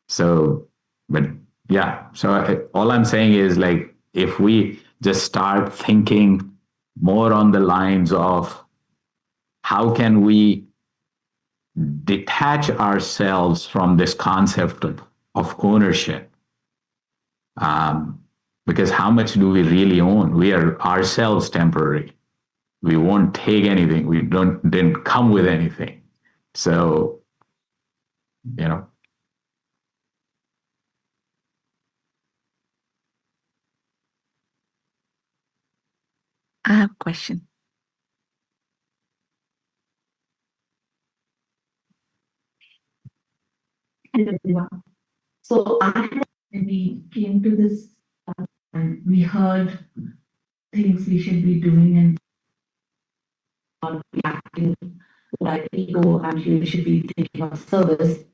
So, but yeah, so all I'm saying is like, if we just start thinking more on the lines of how can we detach ourselves from this concept of ownership, because how much do we really own? We are ourselves temporary. We won't take anything. We didn't come with anything. So, you know. I have a question. Hello, everyone. So when we came to this, and we heard things we should be doing and not acting like ego, and you should be thinking of service.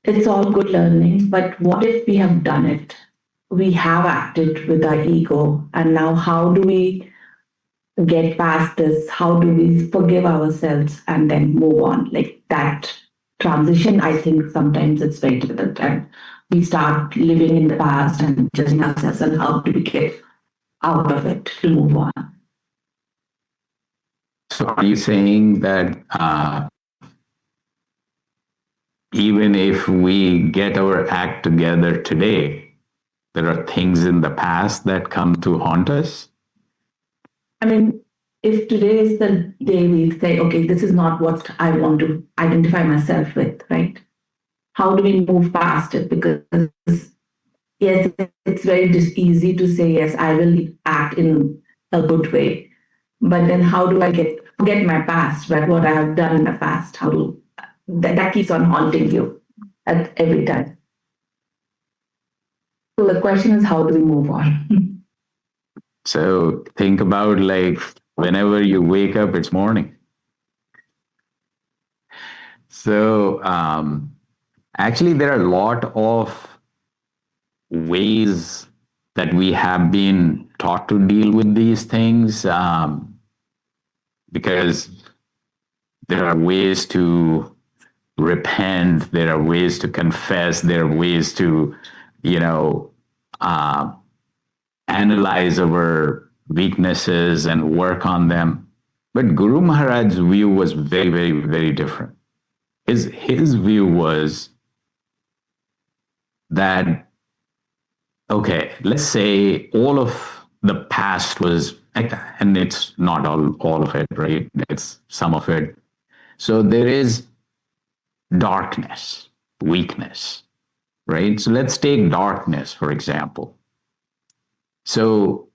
It's all good learning, but what if we have done it? We have acted with our ego, and now how do we get past this? How do we forgive ourselves and then move on? Like that transition, I think sometimes it's very difficult, and we start living in the past and judging ourselves, and how do we get out of it to move on? So are you saying that even if we get our act together today, there are things in the past that come to haunt us? I mean, if today is the day we say, okay, this is not what I want to identify myself with, right? How do we move past it? Because yes, it's very easy to say, yes, I will act in a good way. But then how do I forget my past, right? What I have done in the past? How do that keeps on haunting you at every time. So the question is, how do we move on? So think about like whenever you wake up, it's morning. So actually, there are a lot of ways that we have been taught to deal with these things, because there are ways to repent, there are ways to confess, there are ways to, analyze our weaknesses and work on them. But Guru Maharaj's view was very, very, very different. His view was that, okay, let's say all of the past was, and it's not all of it, right? It's some of it. So there is darkness, weakness, right? So let's take darkness, for example. So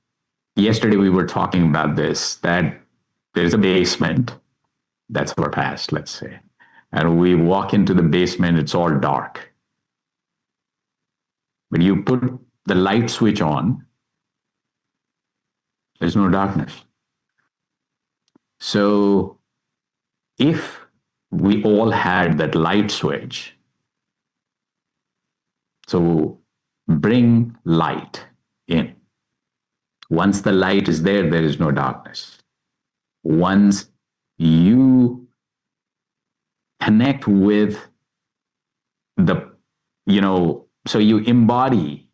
yesterday we were talking about this, that there's a basement, that's our past, let's say. And we walk into the basement, it's all dark. When you put the light switch on, there's no darkness. So if we all had that light switch, so bring light in. Once the light is there, there is no darkness. Once you connect with the, so you embody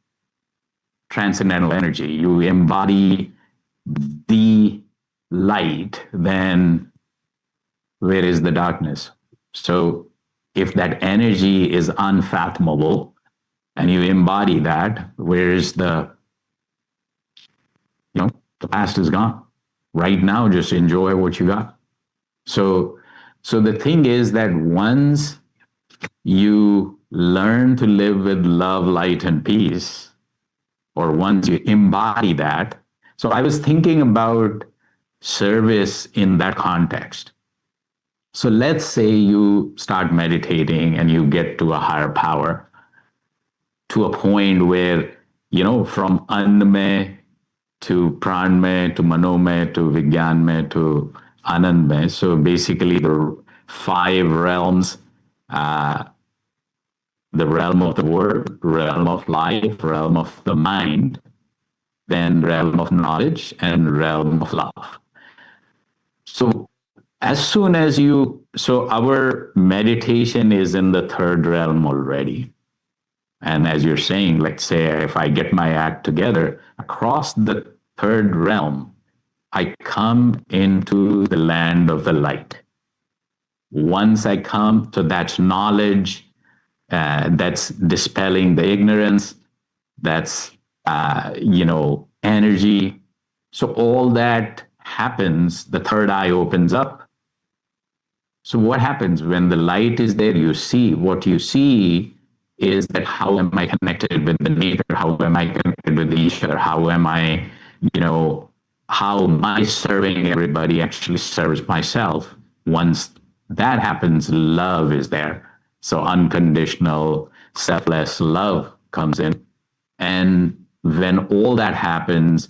transcendental energy, you embody the light, then where is the darkness? So if that energy is unfathomable and you embody that, where is the past is gone. Right now, just enjoy what you got. So the thing is that once you learn to live with love, light, and peace, or once you embody that. So I was thinking about service in that context. So let's say you start meditating and you get to a higher power, to a point where, from Annamay to Pranmay to Manomay to Vigyanmay to Anandmay. So basically the 5 realms, the realm of the word, realm of life, realm of the mind, then realm of knowledge, and realm of love. So as soon as so our meditation is in the third realm already. And as you're saying, let's say if I get my act together, across the third realm, I come into the land of the light. Once I come to that knowledge, that's dispelling the ignorance, that's, energy. So all that happens, the third eye opens up. So what happens when the light is there? You see, what you see is that how am I connected with the nature? How am I connected with each other? How am I, how my serving everybody actually serves myself? Once that happens, love is there. So unconditional, selfless love comes in. And when all that happens,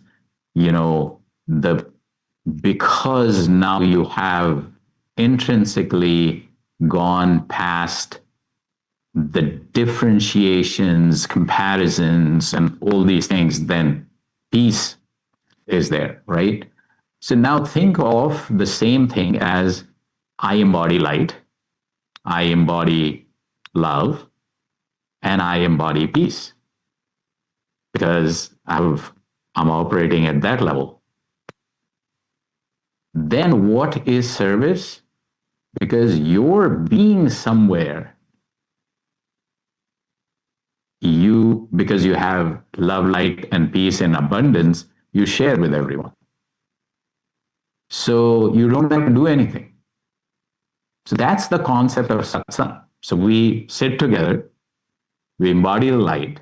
because now you have intrinsically gone past the differentiations, comparisons, and all these things, then peace is there, right? So now think of the same thing as I embody light, I embody love, and I embody peace because I'm operating at that level. Then what is service? Because you're being somewhere, because you have love, light, and peace in abundance, you share with everyone. So you don't have to do anything. So that's the concept of satsang. So we sit together, we embody the light,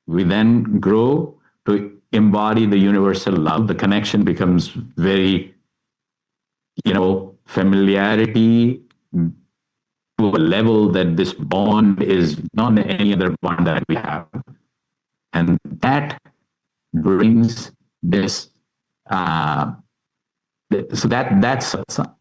we then grow to embody the universal love. The connection becomes very, familiarity to a level that this bond is not any other bond that we have. And that brings this, so that's satsang.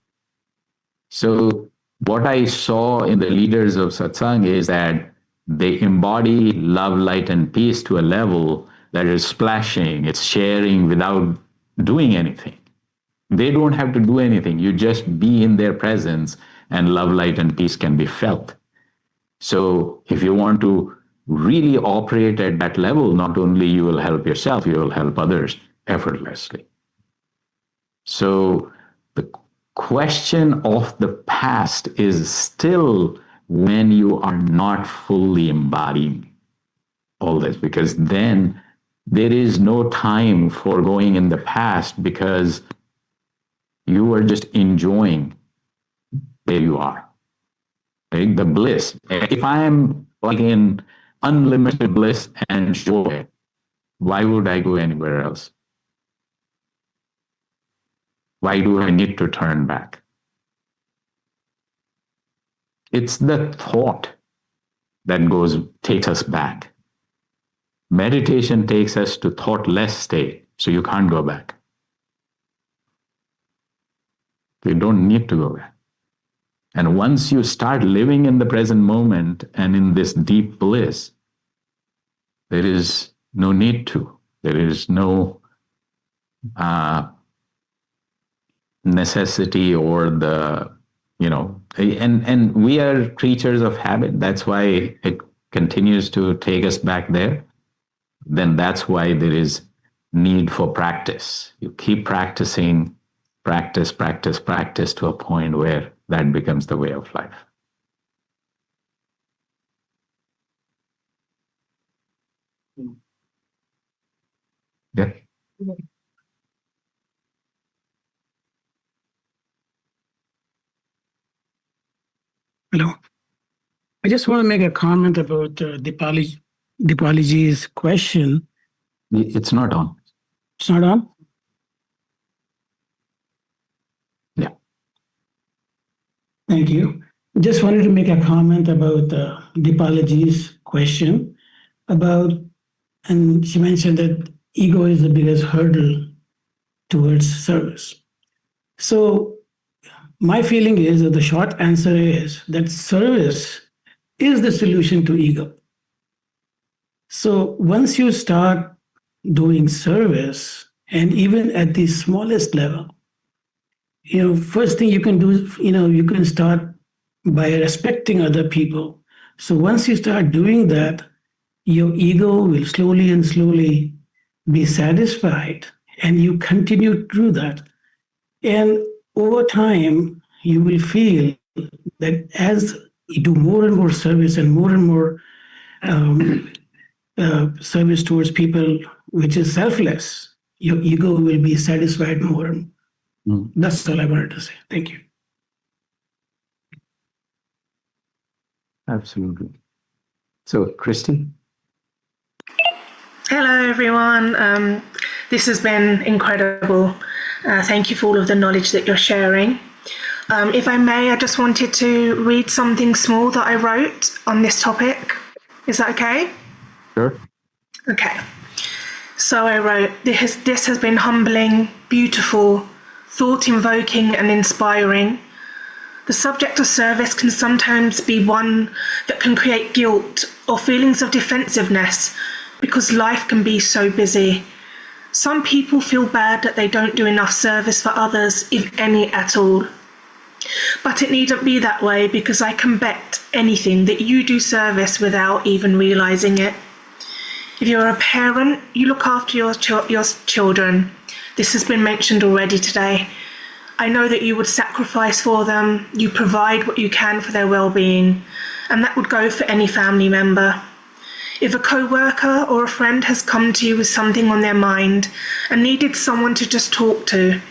So what I saw in the leaders of satsang is that they embody love, light, and peace to a level that is splashing, it's sharing without doing anything. They don't have to do anything. You just be in their presence and love, light, and peace can be felt. So if you want to really operate at that level, not only you will help yourself, you will help others effortlessly. So the question of the past is still when you are not fully embodying all this, because then there is no time for going in the past because you are just enjoying where you are, right? The bliss. If I am like in unlimited bliss and joy, why would I go anywhere else? Why do I need to turn back? It's the thought that takes us back. Meditation takes us to thoughtless state, so you can't go back. You don't need to go back. And once you start living in the present moment and in this deep bliss, there is no need to. There is no necessity or and we are creatures of habit. That's why it continues to take us back there. Then that's why there is need for practice. You keep practicing, practice to a point where that becomes the way of life. Yeah. Hello. I just want to make a comment about Dipaliji's question. It's not on. It's not on? Yeah. Thank you. Just wanted to make a comment about Dipaliji's question and she mentioned that ego is the biggest hurdle towards service. So my feeling is that the short answer is that service is the solution to ego. So once you start doing service, and even at the smallest level, first thing you can do is, you can start by respecting other people. So once you start doing that, your ego will slowly and slowly be satisfied, and you continue to do that. And over time, you will feel that as you do more and more service and more um, service towards people, which is selfless, your ego will be satisfied more. That's all I wanted to say. Thank you. Absolutely. So, Christy? Hello, everyone. This has been incredible. Thank you for all of the knowledge that you're sharing. If I may, I just wanted to read something small that I wrote on this topic. Is that okay? Sure. Okay. So I wrote, this has been humbling, beautiful, thought-invoking and inspiring. The subject of service can sometimes be one that can create guilt or feelings of defensiveness because life can be so busy. Some people feel bad that they don't do enough service for others, if any at all. But it needn't be that way, because I can bet anything that you do service without even realising it. If you're a parent, you look after your children. This has been mentioned already today. I know that you would sacrifice for them, you provide what you can for their well-being, and that would go for any family member. If a co-worker or a friend has come to you with something on their mind and needed someone to just talk to,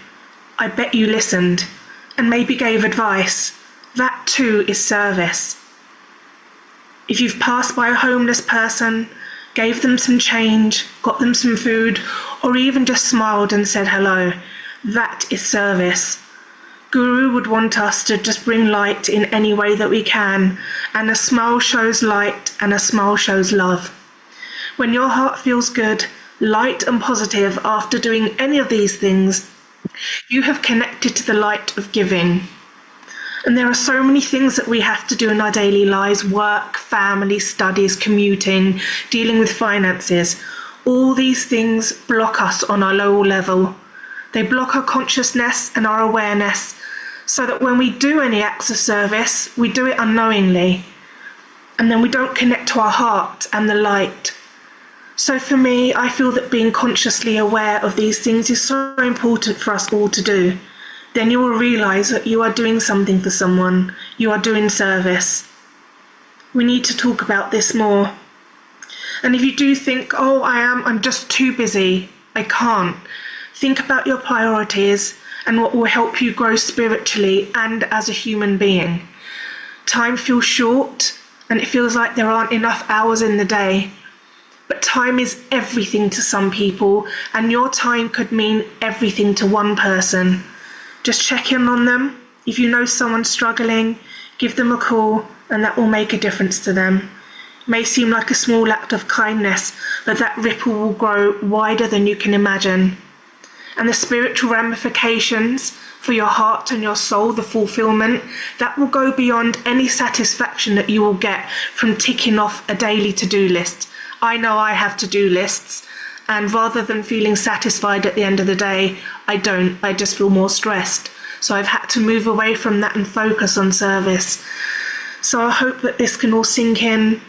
I bet you listened and maybe gave advice. That too is service. If you've passed by a homeless person, gave them some change, got them some food, or even just smiled and said hello, that is service. Guru would want us to just bring light in any way that we can, and a smile shows light, and a smile shows love. When your heart feels good, light and positive after doing any of these things, you have connected to the light of giving. And there are so many things that we have to do in our daily lives: work, family, studies, commuting, dealing with finances. All these things block us on our lower level. They block our consciousness and our awareness, so that when we do any acts of service, we do it unknowingly, and then we don't connect to our heart and the light. So for me, I feel that being consciously aware of these things is so important for us all to do. Then you will realise that you are doing something for someone, you are doing service. We need to talk about this more. And if you do think, oh, I'm just too busy, I can't, think about your priorities and what will help you grow spiritually and as a human being. Time feels short, and it feels like there aren't enough hours in the day. But time is everything to some people, and your time could mean everything to one person. Just check in on them. If you know someone struggling, give them a call, and that will make a difference to them. It may seem like a small act of kindness, but that ripple will grow wider than you can imagine. And the spiritual ramifications for your heart and your soul, the fulfillment, that will go beyond any satisfaction that you will get from ticking off a daily to-do list. I know I have to-do lists, and rather than feeling satisfied at the end of the day, I don't. I just feel more stressed. So I've had to move away from that and focus on service. So I hope that this can all sink in.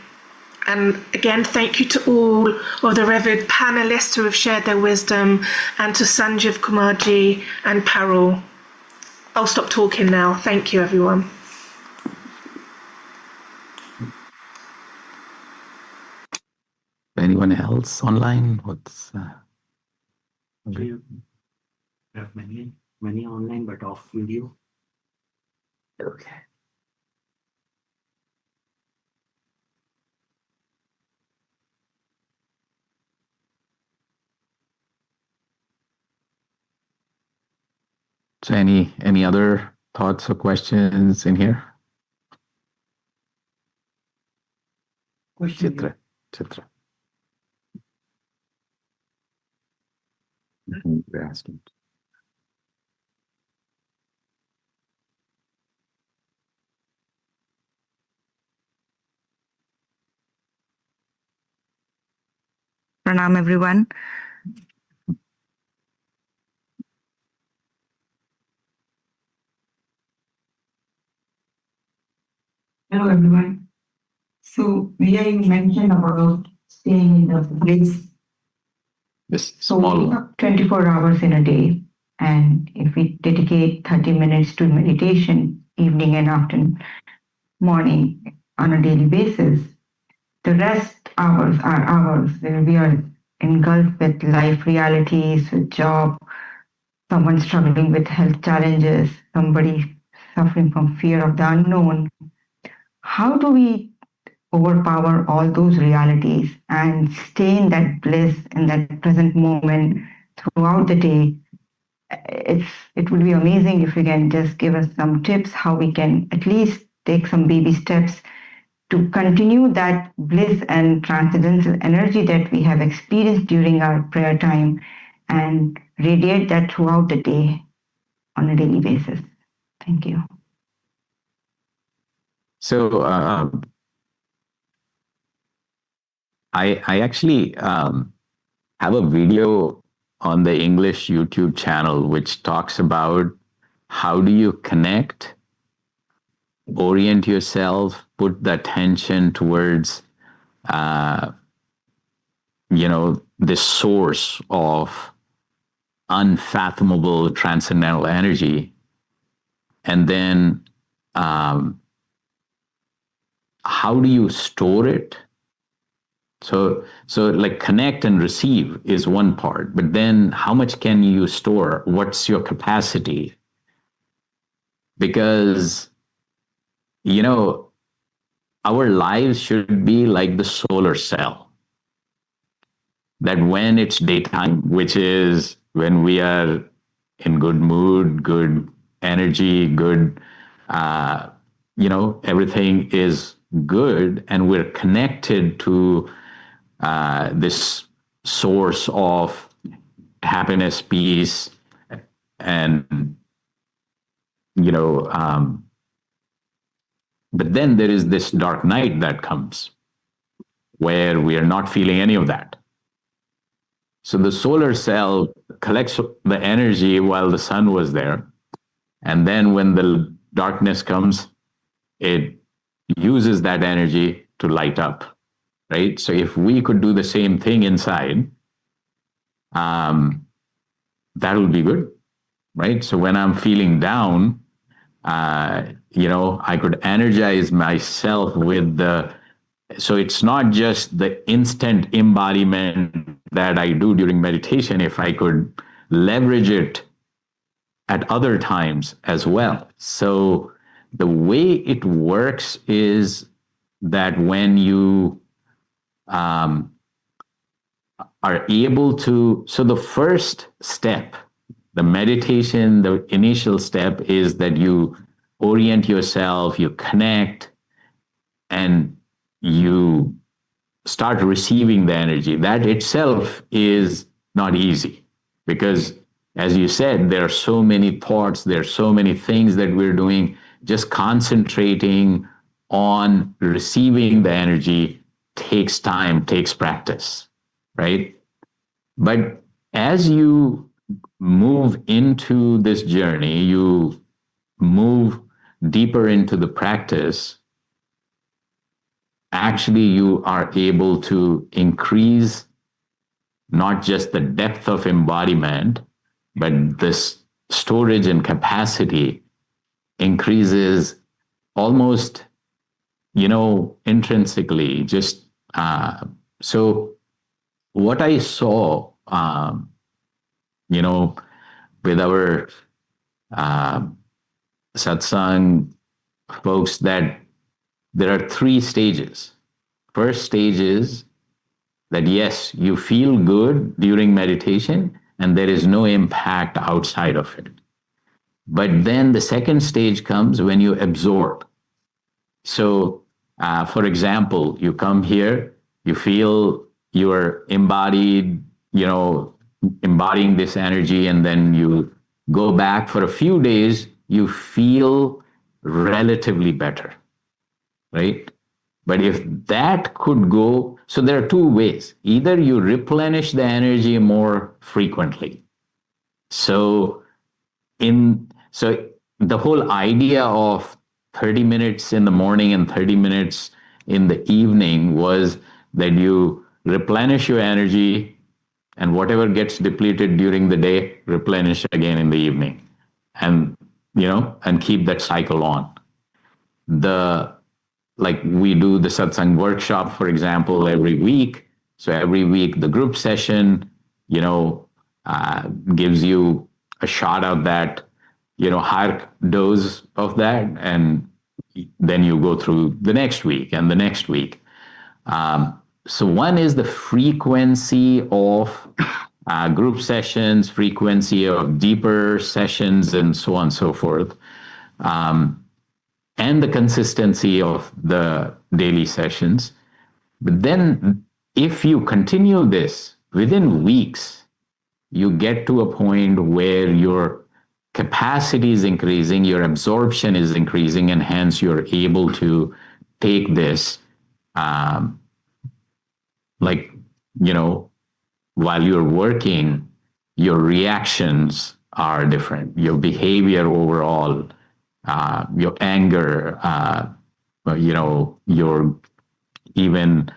And again, thank you to all of the revered panelists who have shared their wisdom, and to Sanjeev Kumarji and Parul. I'll stop talking now. Thank you, everyone. Anyone else online? We have many online, but off video. Okay. So any other thoughts or questions in here? Question. Chitra. You're asking. Pranam, everyone. Hello, everyone. So, Vijay, you mentioned about staying in the bliss. So, we have 24 hours in a day. And if we dedicate 30 minutes to meditation, evening and afternoon, morning on a daily basis, the rest hours are hours where we are engulfed with life realities, with job, someone struggling with health challenges, somebody suffering from fear of the unknown. How do we overpower all those realities and stay in that bliss, in that present moment throughout the day? It would be amazing if you can just give us some tips how we can at least take some baby steps to continue that bliss and transcendental energy that we have experienced during our prayer time and radiate that throughout the day on a daily basis. Thank you. So I actually have a video on the English YouTube channel which talks about how do you connect, orient yourself, put the attention towards this source of unfathomable transcendental energy, and then how do you store it? So like connect and receive is one part, but then how much can you store? What's your capacity? Because, our lives should be like the solar cell. That when it's daytime, which is when we are in good mood, good energy, good, everything is good, and we're connected to this source of happiness, peace, and but then there is this dark night that comes where we are not feeling any of that. So the solar cell collects the energy while the sun was there, and then when the darkness comes, it uses that energy to light up. Right? So if we could do the same thing inside, that will be good, right? So when I'm feeling down, I could energize myself with so it's not just the instant embodiment that I do during meditation. If I could leverage it at other times as well. So the way it works is that when you are able to, so the first step, the meditation, the initial step is that you orient yourself, you connect, and you start receiving the energy. That itself is not easy because, as you said, there are so many thoughts, there are so many things that we're doing. Just concentrating on receiving the energy takes time, takes practice, right? But as you move into this journey, you move deeper into the practice, actually you are able to increase not just the depth of embodiment, but this storage and capacity increases almost, intrinsically. Just so what I saw, with our satsang folks, that there are 3 stages. First stage is that, yes, you feel good during meditation and there is no impact outside of it. But then the second stage comes when you absorb. So, for example, you come here, you feel you're embodied, embodying this energy, and then you go back for a few days, you feel relatively better, right? But if that could go, so there are two ways. Either you replenish the energy more frequently. So the whole idea of 30 minutes in the morning and 30 minutes in the evening was that you replenish your energy, and whatever gets depleted during the day, replenish again in the evening, and and keep that cycle on. Like we do the satsang workshop, for example, every week. So every week the group session, gives you a shot of that, higher dose of that, and then you go through the next week and the next week. So one is the frequency of group sessions, frequency of deeper sessions, and so on and so forth, and the consistency of the daily sessions. But then if you continue this within weeks, you get to a point where your capacity is increasing, your absorption is increasing, and hence you're able to take this, while you're working, your reactions are different. Your behavior overall, your anger, your even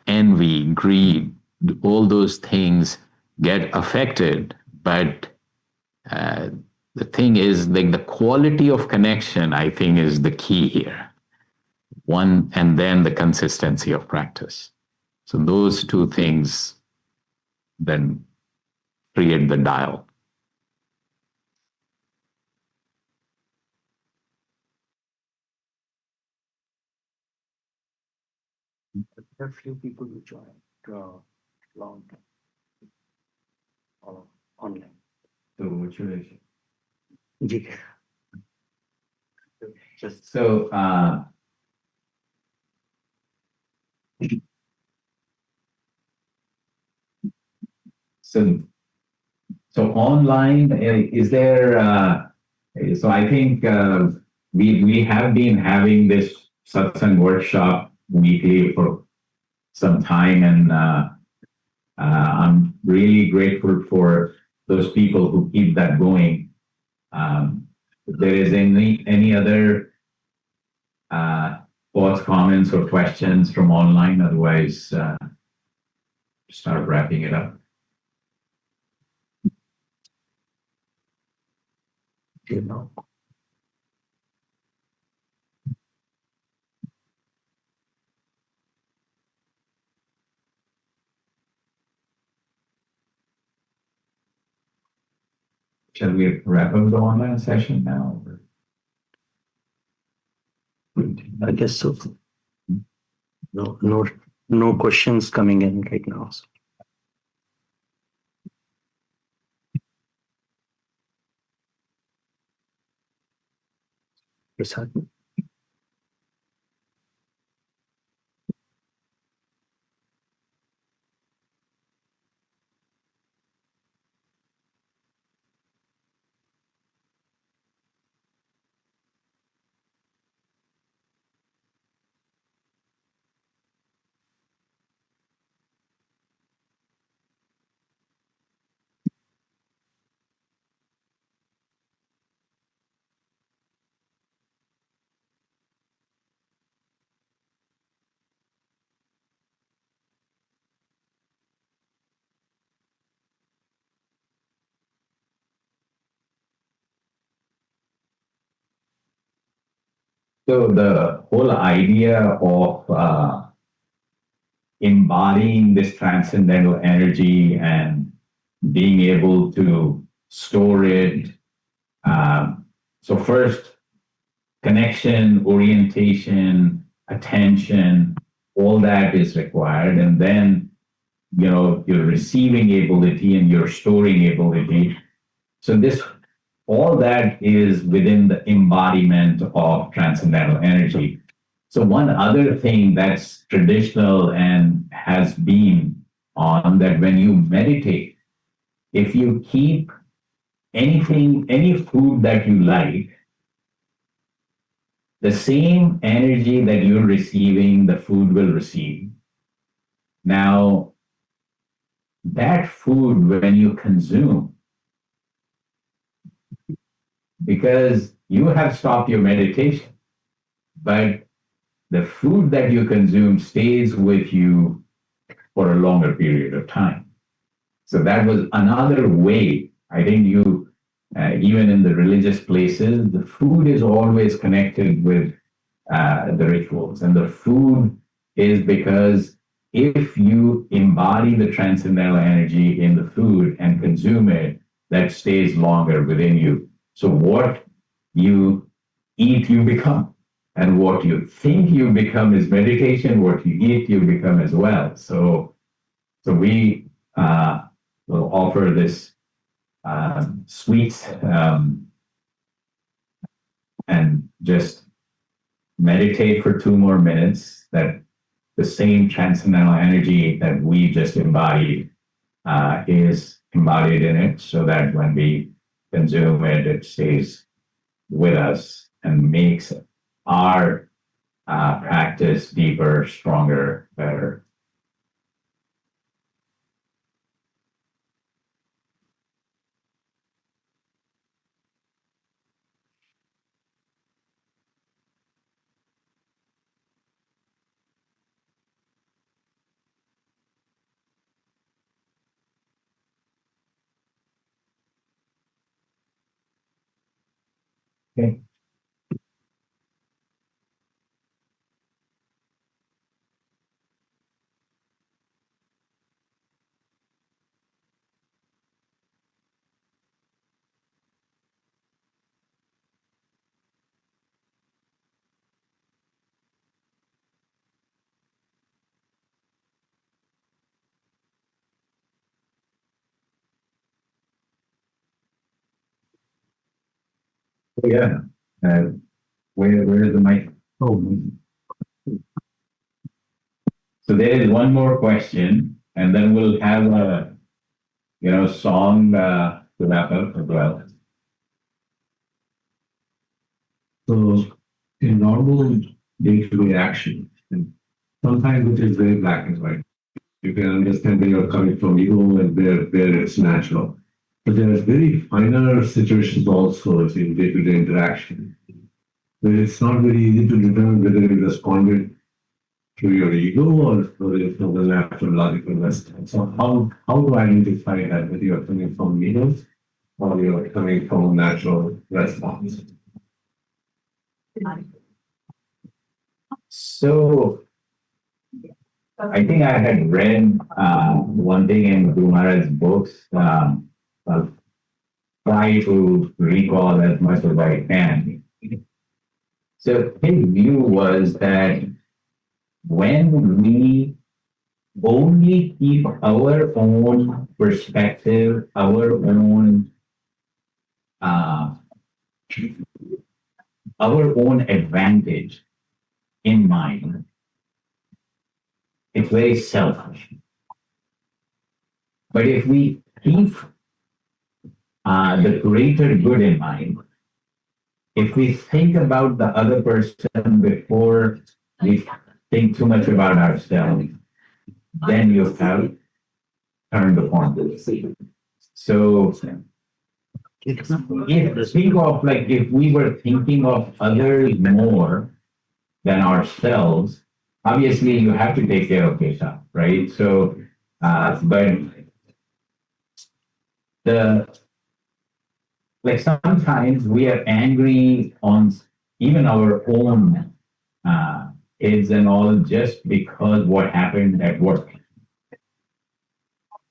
envy, greed, all those things get affected. But the thing is, like, the quality of connection, I think, is the key here. One, and then the consistency of practice. So those two things then create the dial. There are few people who joined long or online. So what's your issue? Yeah. Just So so online, is there? So I think we have been having this satsang workshop weekly for some time, and I'm really grateful for those people who keep that going. If there is any other thoughts, comments, or questions from online, otherwise start wrapping it up. Shall we wrap up the online session now? I guess so. No questions coming in right now. Prasad. So the whole idea of embodying this transcendental energy and being able to store it. So first, connection, orientation, attention, all that is required. And then, your receiving ability and your storing ability. So all that is within the embodiment of transcendental energy. So one other thing that's traditional and has been on that, when you meditate, if you keep any food that you like, the same energy that you're receiving, the food will receive. Now, that food, when you consume, because you have stopped your meditation, but the food that you consume stays with you for a longer period of time. So that was another way. I think you, even in the religious places, the food is always connected with the rituals. And the food is because if you embody the transcendental energy in the food and consume it, that stays longer within you. So what you eat, you become. And what you think you become is meditation. What you eat, you become as well. So we will offer this sweet and just meditate for 2 more minutes, that the same transcendental energy that we just embodied is embodied in it, so that when we consume it, it stays with us and makes our practice deeper, stronger, better. Okay. Oh, yeah. Where is the mic? Oh. So there is one more question, and then we'll have a song to wrap up as well. So in normal day-to-day action, and sometimes it is very black and white. You can understand where you're coming from ego and where it's natural. But there are very finer situations also in day-to-day interaction, where it's not very easy to determine whether you responded to your ego or whether it's from the natural logical response. So how to identify that, whether you're coming from ego or you're coming from natural response? So I think I had read one thing in Guru Maharaj's books. I'll try to recall as much as I can. So his view was that when we only keep our own perspective, our own advantage in mind, it's very selfish. But if we keep the greater good in mind, if we think about the other person before we think too much about ourselves, then you have turned the corner. So if we were thinking of others more than ourselves, obviously you have to take care of yourself, right? So, but sometimes we are angry on even our own kids and all just because what happened at work,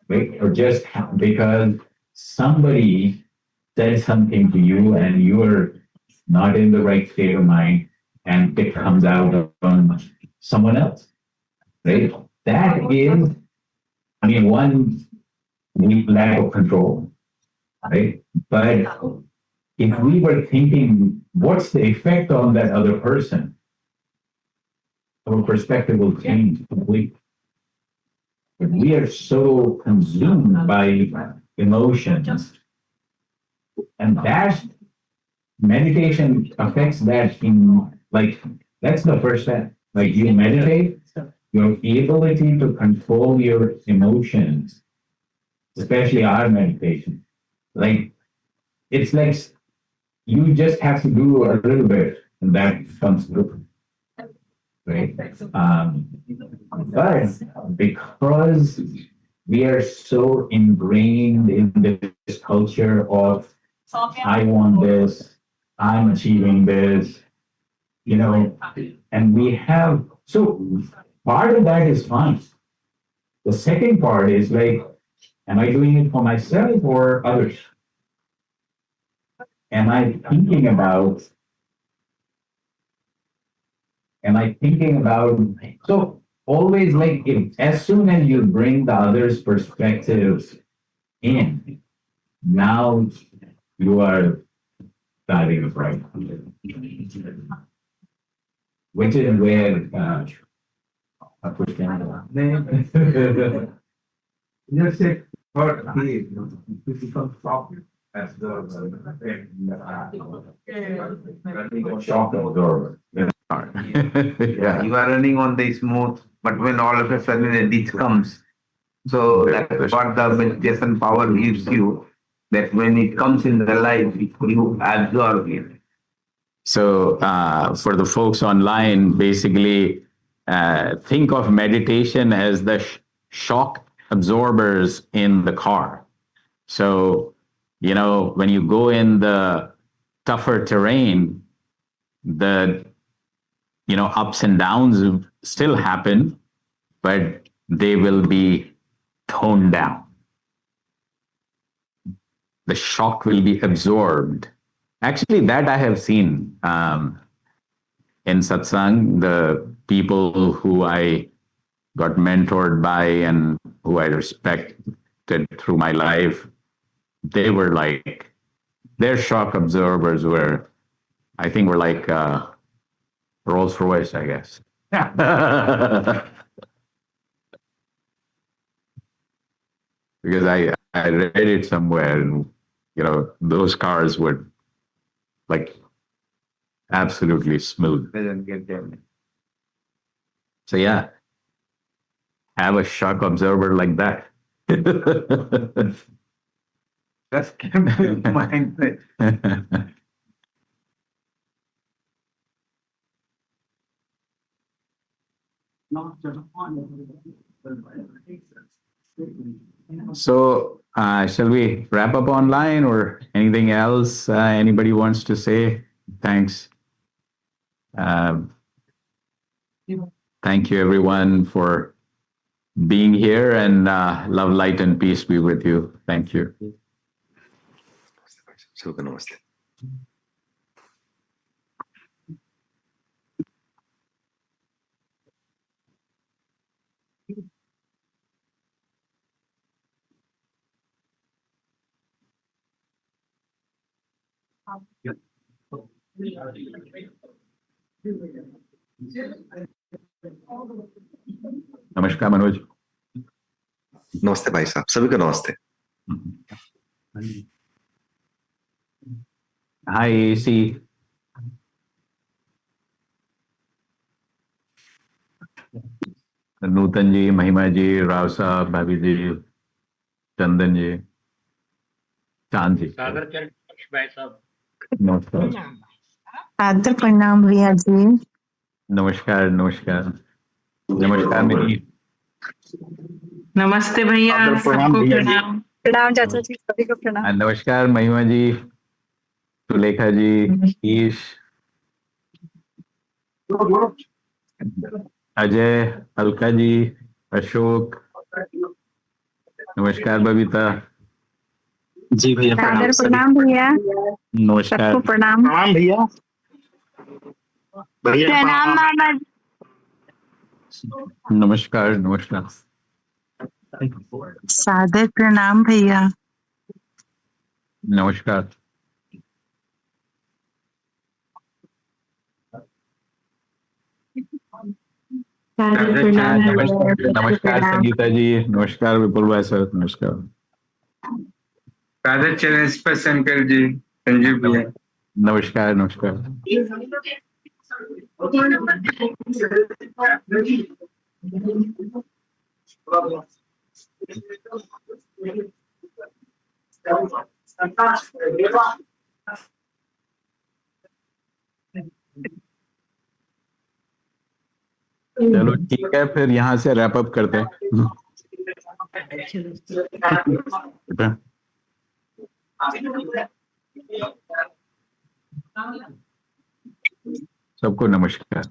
right? Or just because somebody said something to you and you are not in the right state of mind, and it comes out on someone else, right? That is, one lack of control, right? But if we were thinking, what's the effect on that other person, our perspective will change completely. But we are so consumed by emotions, and that meditation affects that in Like, that's the first step. Like, you meditate, your ability to control your emotions, especially our meditation. Like, it's like you just have to do a little bit and that comes through. Right? But because we are so ingrained in this culture of, I want this, I'm achieving this, you know, and we have, so part of that is fine. The second part is like, am I doing it for myself or others? Am I thinking about, so always like, if, as soon as you bring the other's perspectives in, now you are starting right. Which is where I push down. Just say, physical shock as the shock absorber. Yeah, you are running on the smooth, but when all of a sudden a ditch comes, so that's what the meditation power gives you, that when it comes in the life, you absorb it. So for the folks online, basically think of meditation as the shock absorbers in the car. So, you know, when you go in the tougher terrain, the, you know, ups and downs still happen, but they will be toned down. The shock will be absorbed. Actually, that I have seen in satsang, the people who I got mentored by and who I respected through my life, they were like, their shock absorbers were, I think were like Rolls Royce, I guess. Because I read it somewhere, and you know, those cars were like absolutely smooth. So yeah, have a shock absorber like that. That's mindset. So shall we wrap up online or anything else anybody wants to say? Thanks. Thank you everyone for being here, and love, light and peace be with you. Thank you. Namaste. नमस्कार मनोज. नमस्ते भाई साहब, सभी को नमस्ते. Hi AC. नूतन जी, महिमा जी, राव साहब, भाभी जी, चंदन जी, चांद जी. नमस्कार. सादर प्रणाम भैया जी. नमस्कार नमस्कार. नमस्कार मेरी. नमस्ते भैया, सबको प्रणाम. प्रणाम चाचा जी, सभी को प्रणाम. नमस्कार महिमा जी, सुलेखा जी, ईश, अजय, अलका जी, अशोक. नमस्कार बबीता जी भैया. प्रणाम भैया. नमस्कार. सबको प्रणाम. प्रणाम भैया. प्रणाम मामा. नमस्कार नमस्कार. सादर प्रणाम भैया. नमस्कार. नमस्कार संगीता जी. नमस्कार विपुल भाई सर. नमस्कार. राधा चरण पर शंकर जी, संजीव भैया. नमस्कार नमस्कार. चलो ठीक है, फिर यहाँ से रैप अप करते हैं। सबको नमस्कार।